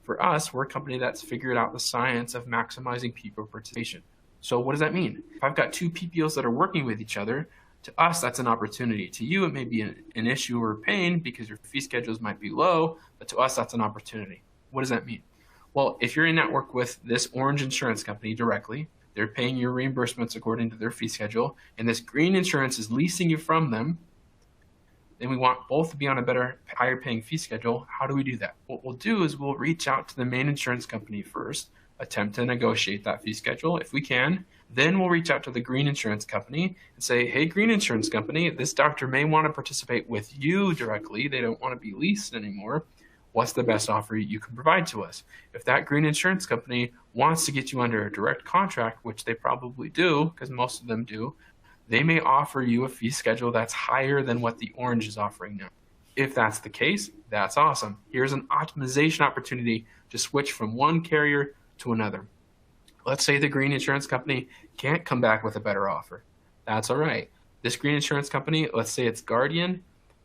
For us, we're a company that's figured out the science of maximizing Ppo participation. So what does that mean? If I've got two PPOs that are working with each other, to us, that's an opportunity. To you, it may be an issue or pain because your fee schedules might be low, but to us, that's an opportunity. What does that mean? Well, if you're in network with this orange insurance company directly, they're paying your reimbursements according to their fee schedule, and this green insurance is leasing you from them, then we want both to be on a better, higher paying fee schedule. How do we do that? What we'll do is we'll reach out to the main insurance company first, attempt to negotiate that fee schedule if we can. Then we'll reach out to the green insurance company and say, hey, green insurance company, this doctor may want to participate with you directly. They don't want to be leased anymore. What's the best offer you can provide to us? If that green insurance company wants to get you under a direct contract, which they probably do, because most of them do, they may offer you a fee schedule that's higher than what the orange is offering now. If that's the case, that's awesome. Here's an optimization opportunity to switch from one carrier to another. Let's say the green insurance company can't come back with a better offer. That's all right. This green insurance company, let's say it's Guardian,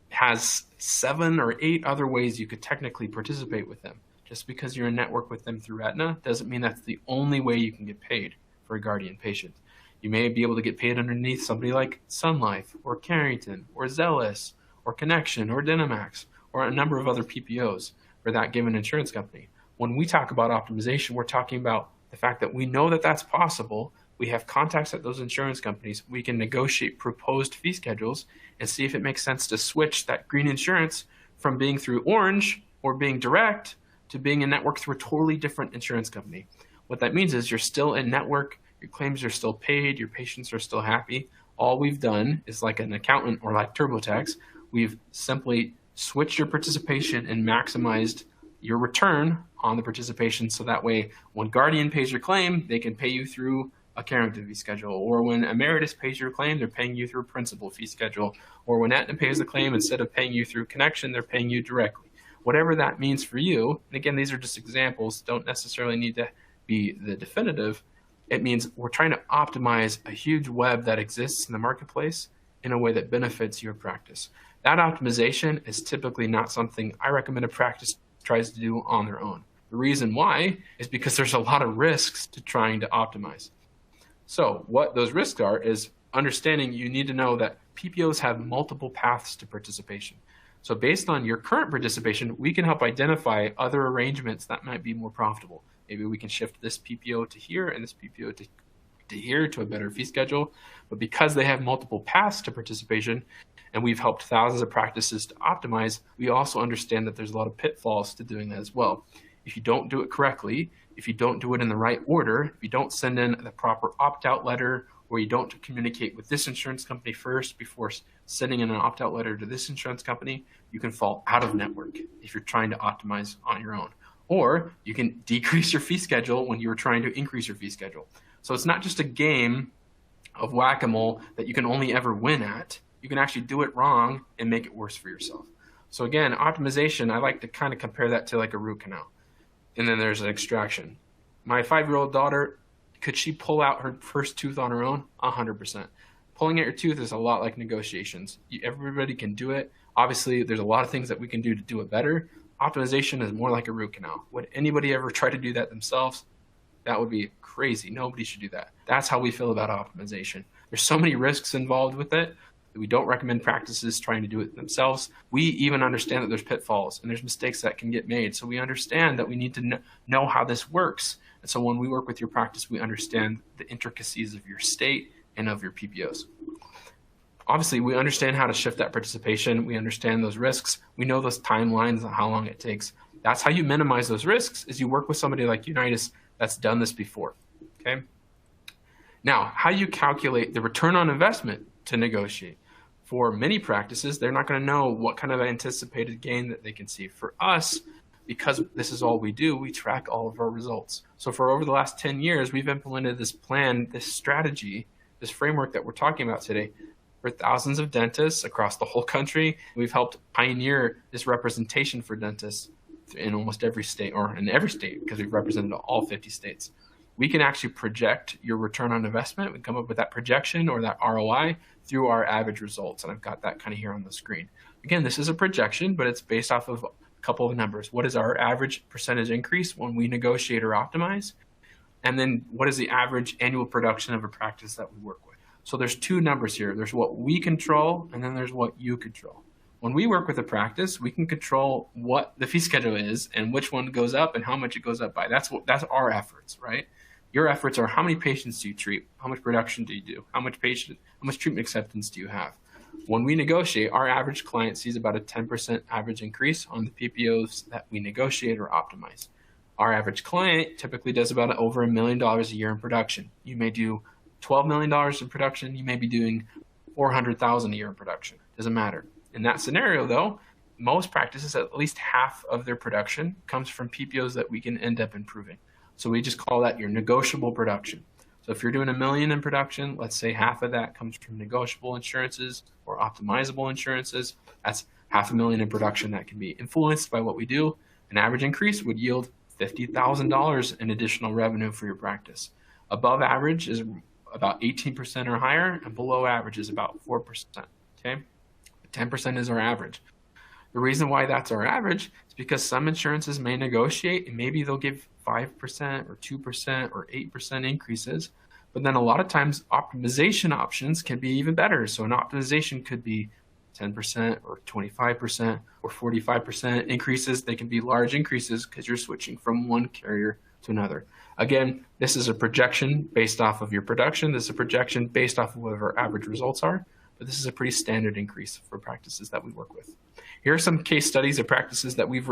has 7 or 8 other ways you could technically participate with them. Just because you're in network with them through Aetna doesn't mean that's the only way you can get paid for a Guardian patient. You may be able to get paid underneath somebody like Sun Life or Carrington or Zealous or Connection or Dynamax or a number of other PPOs for that given insurance company. When we talk about optimization, we're talking about the fact that we know that that's possible, we have contacts at those insurance companies, we can negotiate proposed fee schedules and see if it makes sense to switch that green insurance from being through orange or being direct to being in network through a totally different insurance company. What that means is you're still in network, your claims are still paid, your patients are still happy. All we've done is like an accountant or like TurboTax, we've simply switched your participation and maximized your return on the participation, so that way when Guardian pays your claim, they can pay you through a Carrington fee schedule, or when Emeritus pays your claim, they're paying you through a principal fee schedule, or when Aetna pays the claim, instead of paying you through Connection, they're paying you directly. Whatever that means for you, and again, these are just examples, don't necessarily need to be the definitive. It means we're trying to optimize a huge web that exists in the marketplace in a way that benefits your practice. That optimization is typically not something I recommend a practice tries to do on their own. The reason why is because there's a lot of risks to trying to optimize. So what those risks are is understanding you need to know that PPOs have multiple paths to participation. So based on your current participation, we can help identify other arrangements that might be more profitable. Maybe we can shift this PPO to here and this PPO to here to a better fee schedule. But because they have multiple paths to participation, and we've helped thousands of practices to optimize, we also understand that there's a lot of pitfalls to doing that as well. If you don't do it correctly, if you don't do it in the right order, if you don't send in the proper opt-out letter, or you don't communicate with this insurance company first before sending in an opt-out letter to this insurance company, you can fall out of network if you're trying to optimize on your own. Or you can decrease your fee schedule when you're trying to increase your fee schedule. So it's not just a game of whack-a-mole that you can only ever win at. You can actually do it wrong and make it worse for yourself. So again, optimization, I like to kind of compare that to like a root canal. And then there's an extraction. My 5-year-old daughter, could she pull out her first tooth on her own? 100%. Pulling out your tooth is a lot like negotiations. Everybody can do it. Obviously, there's a lot of things that we can do to do it better. Optimization is more like a root canal. Would anybody ever try to do that themselves? That would be crazy. Nobody should do that. That's how we feel about optimization. There's so many risks involved with it that we don't recommend practices trying to do it themselves. We even understand that there's pitfalls and there's mistakes that can get made. So we understand that we need to know how this works. And so when we work with your practice, we understand the intricacies of your state and of your PPOs. Obviously, we understand how to shift that participation. We understand those risks. We know those timelines and how long it takes. That's how you minimize those risks, is you work with somebody like Unitas that's done this before, okay? Now, how you calculate the return on investment to negotiate. For many practices, they're not going to know what kind of anticipated gain that they can see. For us, because this is all we do, we track all of our results. So for over the last 10 years, we've implemented this plan, this strategy, this framework that we're talking about today for thousands of dentists across the whole country. We've helped pioneer this representation for dentists in almost every state, or in every state, because we've represented all 50 states. We can actually project your return on investment. We come up with that projection or that ROI through our average results. And I've got that kind of here on the screen. Again, this is a projection, but it's based off of a couple of numbers. What is our average percentage increase when we negotiate or optimize? And then what is the average annual production of a practice that we work with? So there's two numbers here. There's what we control, and then there's what you control. When we work with a practice, we can control what the fee schedule is and which one goes up and how much it goes up by. That's our efforts, right? Your efforts are how many patients do you treat? How much production do you do? How much treatment acceptance do you have? When we negotiate, our average client sees about a 10% average increase on the PPOs that we negotiate or optimize. Our average client typically does about over $1 million a year in production. You may do $12 million in production. You may be doing $400,000 a year in production. Doesn't matter. In that scenario, though, most practices, at least half of their production comes from PPOs that we can end up improving. So we just call that your negotiable production. So if you're doing $1 million in production, let's say half of that comes from negotiable insurances or optimizable insurances. That's $500,000 in production that can be influenced by what we do. An average increase would yield $50,000 in additional revenue for your practice. Above average is about 18% or higher, and below average is about 4%. Okay, 10% is our average. The reason why that's our average is because some insurances may negotiate and maybe they'll give 5% or 2% or 8% increases. But then a lot of times optimization options can be even better. So an optimization could be 10% or 25% or 45% increases. They can be large increases because you're switching from one carrier to another. Again, this is a projection based off of your production. This is a projection based off of what our average results are, but this is a pretty standard increase for practices that we work with. Here are some case studies of practices that we've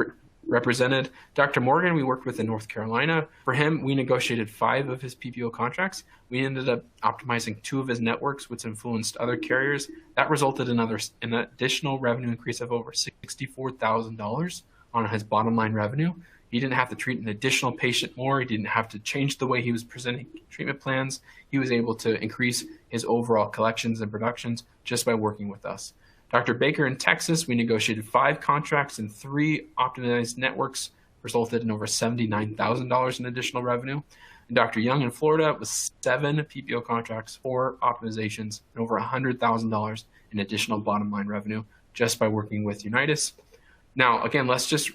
represented. Dr. Morgan, we worked with in North Carolina. For him, we negotiated 5 of his PPO contracts. We ended up optimizing 2 of his networks, which influenced other carriers. That resulted in an additional revenue increase of over $64,000 on his bottom line revenue. He didn't have to treat an additional patient more. He didn't have to change the way he was presenting treatment plans. He was able to increase his overall collections and productions just by working with us. Dr. Baker in Texas, we negotiated 5 contracts and 3 optimized networks, resulted in over $79,000 in additional revenue. And Dr. Young in Florida was 7 PPO contracts, 4 optimizations, and over $100,000 in additional bottom line revenue just by working with Unitas. Now, again, let's just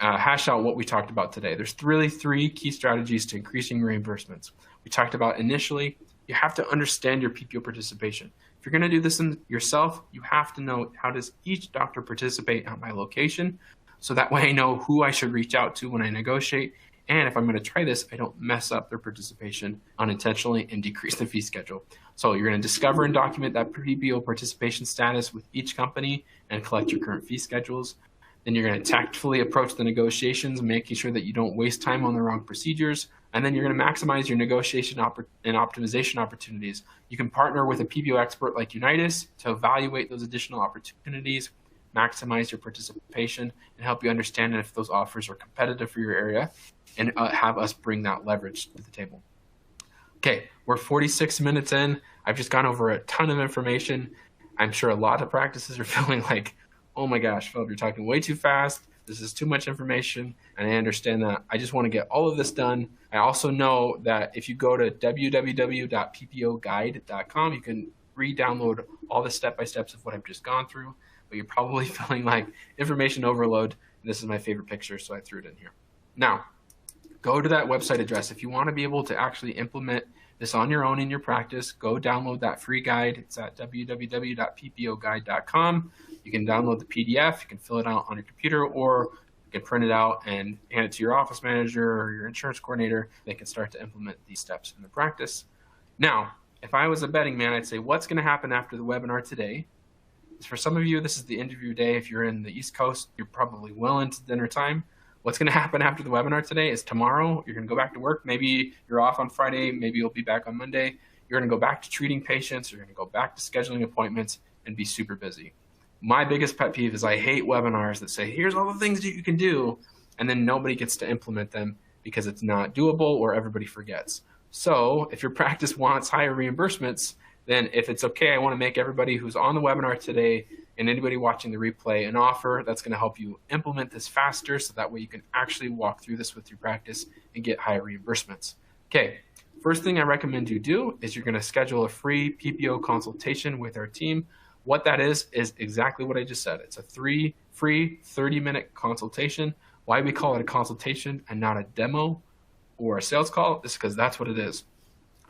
hash out what we talked about today. There's really 3 key strategies to increasing reimbursements. We talked about initially, you have to understand your PPO participation. If you're going to do this yourself, you have to know how does each doctor participate at my location, so that way I know who I should reach out to when I negotiate. And if I'm going to try this, I don't mess up their participation unintentionally and decrease the fee schedule. So you're going to discover and document that PPO participation status with each company and collect your current fee schedules. Then you're going to tactfully approach the negotiations, making sure that you don't waste time on the wrong procedures. And then you're going to maximize your negotiation and optimization opportunities. You can partner with a PPO expert like Unitas to evaluate those additional opportunities, maximize your participation, and help you understand if those offers are competitive for your area, and have us bring that leverage to the table. Okay, we're 46 minutes in. I've just gone over a ton of information. I'm sure a lot of practices are feeling like, oh my gosh, Philip, you're talking way too fast. This is too much information, and I understand that. I just want to get all of this done. I also know that if you go to www.ppoguide.com, you can re-download all the step-by-steps of what I've just gone through, but you're probably feeling like information overload. And this is my favorite picture, so I threw it in here. Now, go to that website address. If you want to be able to actually implement this on your own in your practice, go download that free guide. It's at www.ppoguide.com. You can download the PDF, you can fill it out on your computer, or you can print it out and hand it to your office manager or your insurance coordinator. They can start to implement these steps in their practice. Now, if I was a betting man, I'd say what's going to happen after the webinar today. For some of you, this is the end of your day. If you're in the East Coast, you're probably well into dinner time. What's going to happen after the webinar today is tomorrow, you're going to go back to work. Maybe you're off on Friday. Maybe you'll be back on Monday. You're going to go back to treating patients. You're going to go back to scheduling appointments and be super busy. My biggest pet peeve is I hate webinars that say, here's all the things that you can do, and then nobody gets to implement them because it's not doable or everybody forgets. So if your practice wants higher reimbursements, then if it's okay, I want to make everybody who's on the webinar today and anybody watching the replay an offer that's going to help you implement this faster, so that way you can actually walk through this with your practice and get higher reimbursements. Okay, first thing I recommend you do is you're going to schedule a free PPO consultation with our team. What that is exactly what I just said. It's a free 30-minute consultation. Why we call it a consultation and not a demo or a sales call is because that's what it is.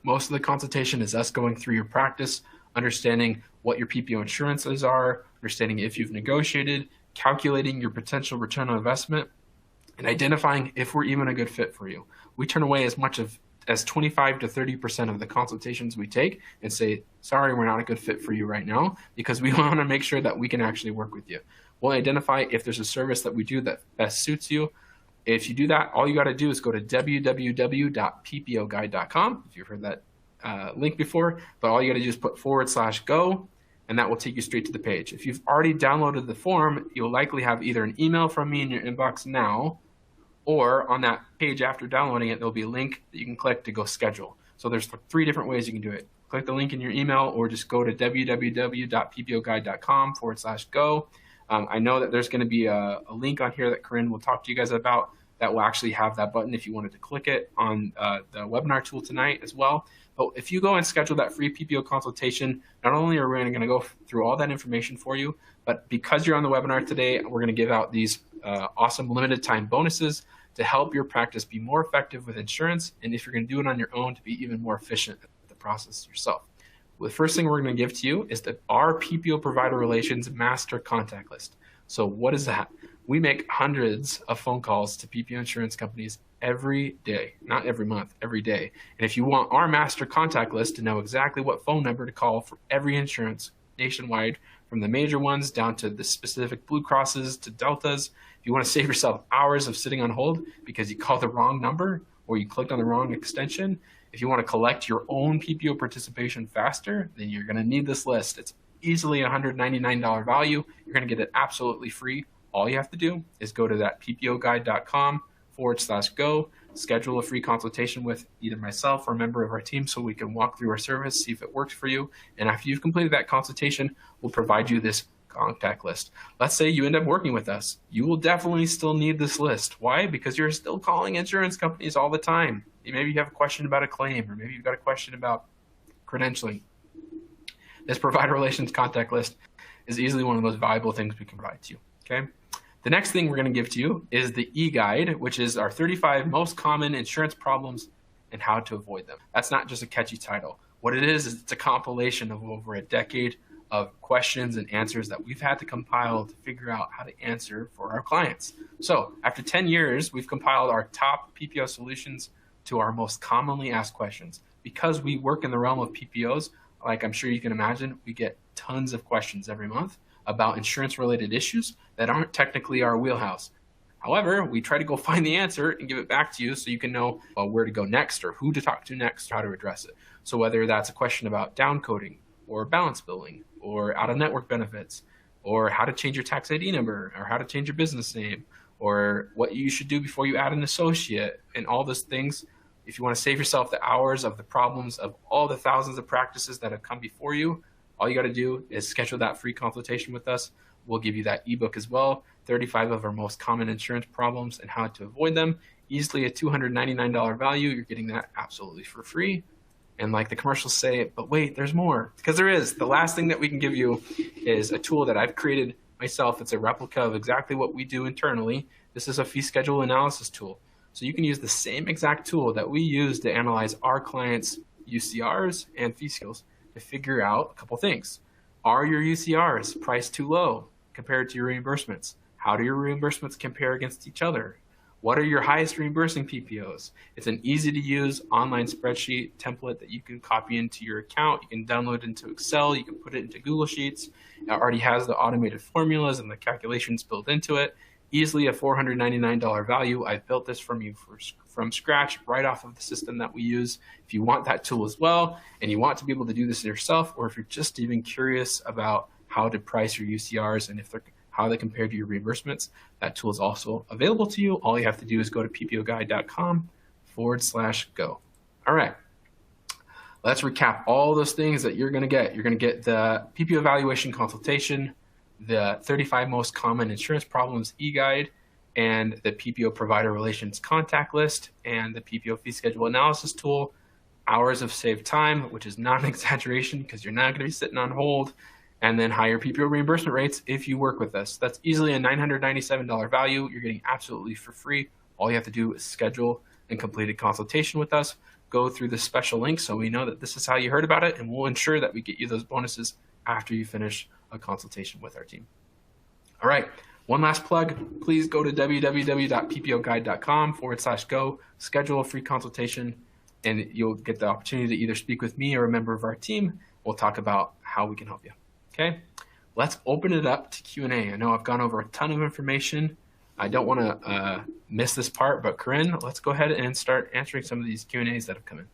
Most of the consultation is us going through your practice, understanding what your PPO insurances are, understanding if you've negotiated, calculating your potential return on investment, and identifying if we're even a good fit for you. We turn away as much as 25 to 30% of the consultations we take and say, sorry, we're not a good fit for you right now, because we want to make sure that we can actually work with you. We'll identify if there's a service that we do that best suits you. If you do that, all you got to do is go to www.ppoguide.com. If you've heard that link before, but all you got to do is put /go, and that will take you straight to the page. If you've already downloaded the form, you'll likely have either an email from me in your inbox now, or on that page after downloading it, there'll be a link that you can click to go schedule. So there's 3 different ways you can do it. Click the link in your email, or just go to www.ppoguide.com/go. I know that there's going to be a link on here that Corinne will talk to you guys about that will actually have that button if you wanted to click it on the webinar tool tonight as well. But if you go and schedule that free PPO consultation, not only are we going to go through all that information for you, but because you're on the webinar today, we're going to give out these awesome limited time bonuses to help your practice be more effective with insurance, and if you're going to do it on your own, to be even more efficient at the process yourself. Well, the first thing we're going to give to you is our PPO Provider Relations Master Contact List. So what is that? We make hundreds of phone calls to PPO insurance companies every day, not every month, every day. And if you want our master contact list to know exactly what phone number to call for every insurance nationwide, from the major ones down to the specific Blue Crosses to Deltas, if you want to save yourself hours of sitting on hold because you called the wrong number or you clicked on the wrong extension, if you want to collect your own PPO participation faster, then you're going to need this list. It's easily a $199 value. You're going to get it absolutely free. All you have to do is go to that ppoguide.com/go, schedule a free consultation with either myself or a member of our team so we can walk through our service, see if it works for you. And after you've completed that consultation, we'll provide you this contact list. Let's say you end up working with us. You will definitely still need this list. Why? Because you're still calling insurance companies all the time. Maybe you have a question about a claim, or maybe you've got a question about credentialing. This provider relations contact list is easily one of those valuable things we can provide to you. Okay. The next thing we're going to give to you is the e-guide, which is our 35 most common insurance problems and how to avoid them. That's not just a catchy title. What it is it's a compilation of over a decade of questions and answers that we've had to compile to figure out how to answer for our clients. So after 10 years, we've compiled our top PPO solutions to our most commonly asked questions. Because we work in the realm of PPOs, like I'm sure you can imagine, we get tons of questions every month about insurance-related issues that aren't technically our wheelhouse. However, we try to go find the answer and give it back to you so you can know where to go next or who to talk to next or how to address it. So whether that's a question about downcoding or balance billing or out-of-network benefits or how to change your tax ID number or how to change your business name or what you should do before you add an associate and all those things, if you want to save yourself the hours of the problems of all the thousands of practices that have come before you, all you got to do is schedule that free consultation with us. We'll give you that ebook as well, 35 of our most common insurance problems and how to avoid them. Easily a $299 value. You're getting that absolutely for free. And like the commercials say, but wait, there's more. Because there is. The last thing that we can give you is a tool that I've created myself. It's a replica of exactly what we do internally. This is a fee schedule analysis tool. So you can use the same exact tool that we use to analyze our clients' UCRs and fee schedules to figure out a couple things. Are your UCRs priced too low compared to your reimbursements? How do your reimbursements compare against each other? What are your highest reimbursing PPOs? It's an easy to use online spreadsheet template that you can copy into your account. You can download into Excel. You can put it into Google Sheets. It already has the automated formulas and the calculations built into it. Easily a $499 value. I've built this from scratch right off of the system that we use. If you want that tool as well, and you want to be able to do this yourself, or if you're just even curious about how to price your UCRs and how they compare to your reimbursements, that tool is also available to you. All you have to do is go to ppoguide.com/go. All right. Let's recap all those things that you're going to get. You're going to get the PPO evaluation consultation, the 35 most common insurance problems e-guide, and the PPO provider relations contact list, and the PPO fee schedule analysis tool, hours of saved time, which is not an exaggeration because you're not going to be sitting on hold, and then higher PPO reimbursement rates if you work with us. That's easily a $997 value. You're getting absolutely for free. All you have to do is schedule and complete a consultation with us. Go through the special link so we know that this is how you heard about it, and we'll ensure that we get you those bonuses after you finish a consultation with our team. All right, one last plug. Please go to www.ppoguide.com/go, schedule a free consultation, and you'll get the opportunity to either speak with me or a member of our team. We'll talk about how we can help you. Okay, let's open it up to Q&A. I know I've gone over a ton of information. I don't want to miss this part, but Corinne, let's go ahead and start answering some of these Q&As that have come in.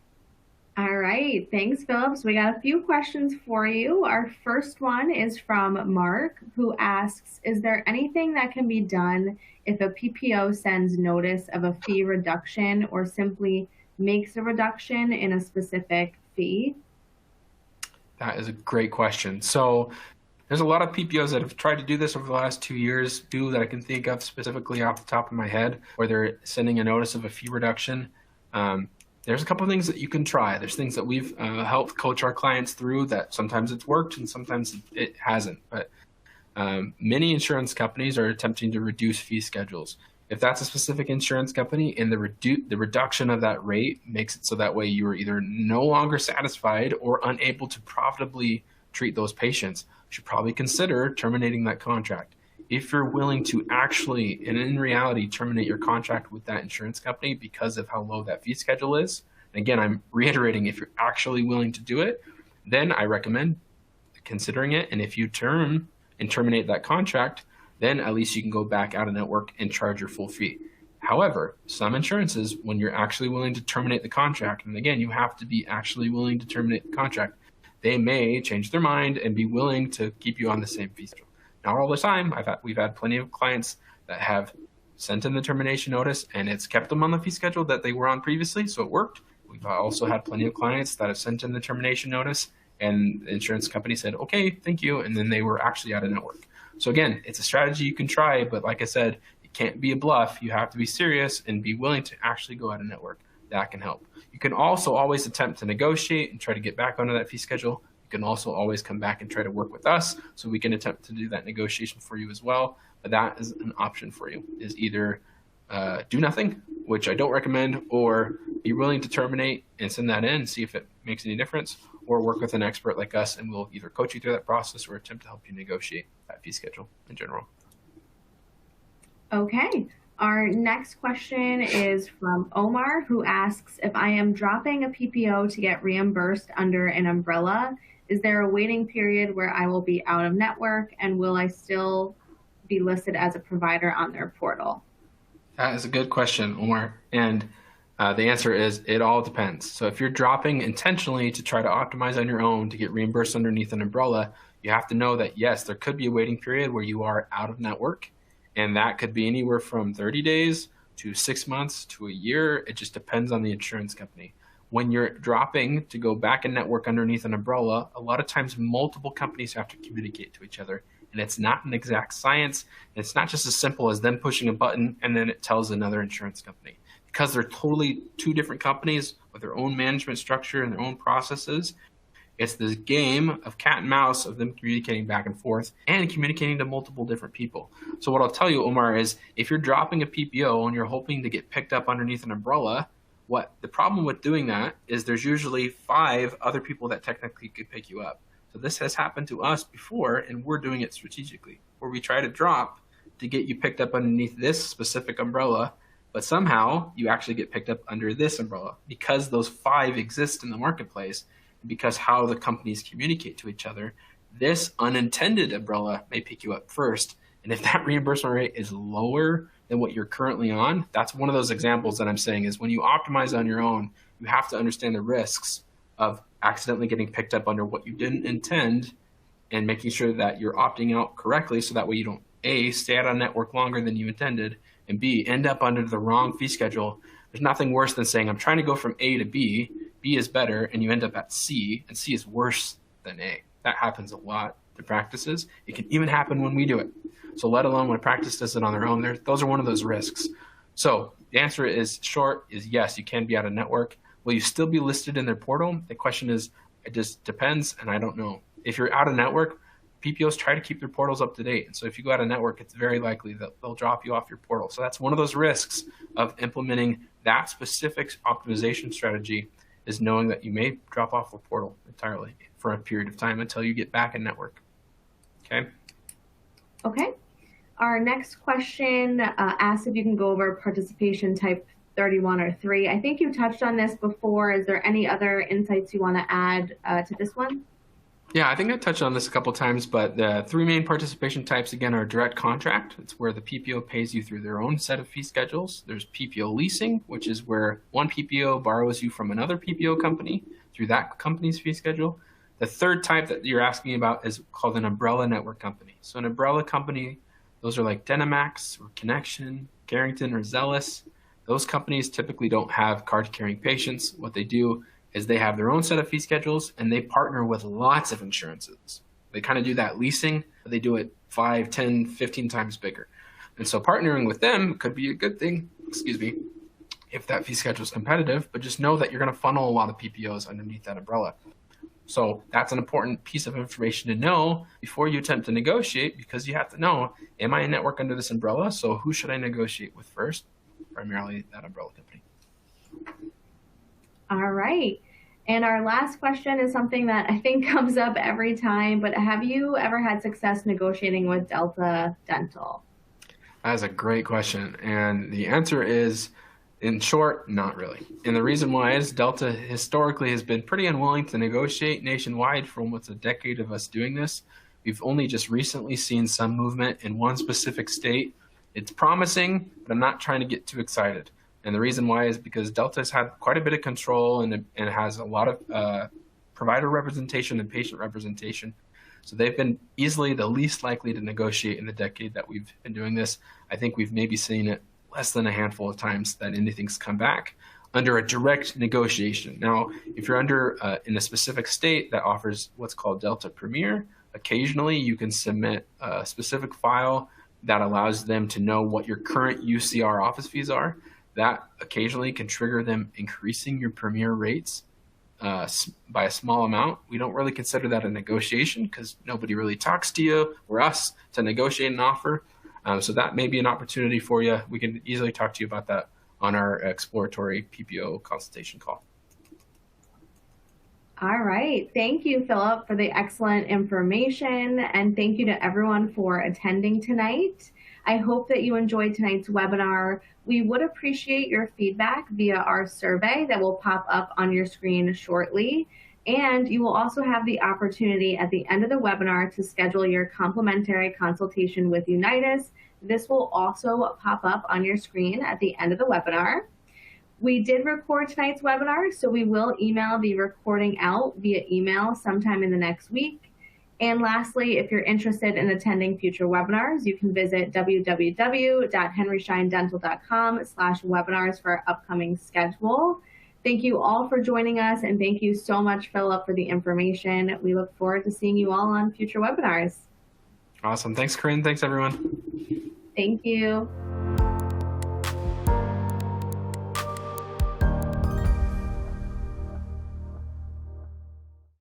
All right, thanks, Philip. So we got a few questions for you. Our first one is from Mark, who asks, is there anything that can be done if a PPO sends notice of a fee reduction or simply makes a reduction in a specific fee? That is a great question. So there's a lot of PPOs that have tried to do this over the last 2 years, two that I can think of specifically off the top of my head, where they're sending a notice of a fee reduction. There's a couple of things that you can try. There's things that we've helped coach our clients through that sometimes it's worked and sometimes it hasn't. But many insurance companies are attempting to reduce fee schedules. If that's a specific insurance company and the reduction of that rate makes it so that way you are either no longer satisfied or unable to profitably treat those patients, you should probably consider terminating that contract. if you're willing to actually, and in reality, terminate your contract with that insurance company because of how low that fee schedule is. And again, I'm reiterating, if you're actually willing to do it, then I recommend considering it. And if you terminate that contract, then at least you can go back out of network and charge your full fee. However, some insurances, when you're actually willing to terminate the contract, and again, you have to be actually willing to terminate the contract, they may change their mind and be willing to keep you on the same fee schedule. Not all the time. We've had plenty of clients that have sent in the termination notice and it's kept them on the fee schedule that they were on previously, so it worked. We've also had plenty of clients that have sent in the termination notice and the insurance company said, okay, thank you, and then they were actually out of network. So again, it's a strategy you can try, but like I said, it can't be a bluff. You have to be serious and be willing to actually go out of network. That can help. You can also always attempt to negotiate and try to get back onto that fee schedule. You can also always come back and try to work with us so we can attempt to do that negotiation for you as well. But that is an option for you, is either do nothing, which I don't recommend, or be willing to terminate and send that in and see if it makes any difference, or work with an expert like us and we'll either coach you through that process or attempt to help you negotiate that fee schedule in general. Okay. Our next question is from Omar, who asks, if I am dropping a PPO to get reimbursed under an umbrella, is there a waiting period where I will be out of network, and will I still be listed as a provider on their portal? That is a good question, Omar. And the answer is it all depends. So if you're dropping intentionally to try to optimize on your own to get reimbursed underneath an umbrella, you have to know that, yes, there could be a waiting period where you are out of network. And that could be anywhere from 30 days to 6 months to a year. It just depends on the insurance company. When you're dropping to go back in network underneath an umbrella, a lot of times multiple companies have to communicate to each other. And it's not an exact science. It's not just as simple as them pushing a button and then it tells another insurance company. Because they're totally two different companies with their own management structure and their own processes, it's this game of cat and mouse of them communicating back and forth and communicating to multiple different people. So what I'll tell you, Omar, is if you're dropping a PPO and you're hoping to get picked up underneath an umbrella, what the problem with doing that is there's usually 5 other people that technically could pick you up. So this has happened to us before, and we're doing it strategically, where we try to drop to get you picked up underneath this specific umbrella, but somehow you actually get picked up under this umbrella because those 5 exist in the marketplace. Because how the companies communicate to each other, this unintended umbrella may pick you up first. And if that reimbursement rate is lower than what you're currently on, that's one of those examples that I'm saying is when you optimize on your own, you have to understand the risks of accidentally getting picked up under what you didn't intend and making sure that you're opting out correctly so that way you don't, A, stay out on network longer than you intended, and B, end up under the wrong fee schedule. There's nothing worse than saying, I'm trying to go from A to B, B is better, and you end up at C, and C is worse than A. That happens a lot to practices. It can even happen when we do it. So let alone when a practice does it on their own, those are one of those risks. So the answer is short is yes, you can be out of network. Will you still be listed in their portal? The question is, it just depends, and I don't know. If you're out of network, PPOs try to keep their portals up to date. And so if you go out of network, it's very likely that they'll drop you off your portal. So that's one of those risks of implementing that specific optimization strategy, is knowing that you may drop off the portal entirely for a period of time until you get back in network. Okay? Okay. Our next question asks if you can go over participation type 31 or 3. I think you touched on this before. Is there any other insights you want to add to this one? Yeah, I think I touched on this a couple times, but the 3 main participation types, again, are direct contract. It's where the PPO pays you through their own set of fee schedules. There's Ppo Leasing, which is where one PPO borrows you from another PPO company through that company's fee schedule. The third type that you're asking about is called an umbrella network company. So an umbrella company, those are like Dynamax or Connection, Carrington, or Zealous. Those companies typically don't have card-carrying patients. What they do is they have their own set of fee schedules and they partner with lots of insurances. They kind of do that leasing, but they do it 5, 10, 15 times bigger. And so partnering with them could be a good thing, if that fee schedule is competitive, but just know that you're going to funnel a lot of PPOs underneath that umbrella. So that's an important piece of information to know before you attempt to negotiate, because you have to know, am I in network under this umbrella? So who should I negotiate with first? Primarily that umbrella company. All right. And our last question is something that I think comes up every time, but have you ever had success negotiating with Delta Dental? That is a great question. And the answer is, in short, not really. And the reason why is Delta historically has been pretty unwilling to negotiate nationwide for almost a decade of us doing this. We've only just recently seen some movement in one specific state. It's promising, but I'm not trying to get too excited. And the reason why is because Delta's had quite a bit of control and has a lot of provider representation and patient representation. So they've been easily the least likely to negotiate in the decade that we've been doing this. I think we've maybe seen it less than a handful of times that anything's come back under a direct negotiation. Now, if you're in a specific state that offers what's called Delta Premier, occasionally you can submit a specific file that allows them to know what your current UCR office fees are. That occasionally can trigger them increasing your Premier rates by a small amount. We don't really consider that a negotiation because nobody really talks to you or us to negotiate an offer. So that may be an opportunity for you. We can easily talk to you about that on our exploratory Ppo consultation call. All right. Thank you, Philip, for the excellent information. And thank you to everyone for attending tonight. I hope that you enjoyed tonight's webinar. We would appreciate your feedback via our survey that will pop up on your screen shortly. And you will also have the opportunity at the end of the webinar to schedule your complimentary consultation with Unitas. This will also pop up on your screen at the end of the webinar. We did record tonight's webinar, so we will email the recording out via email sometime in the next week. And lastly, if you're interested in attending future webinars, you can visit www.henryscheindental.com/webinars for our upcoming schedule. Thank you all for joining us, and thank you so much, Philip, for the information. We look forward to seeing you all on future webinars. Awesome. Thanks, Corinne. Thanks, everyone. Thank you.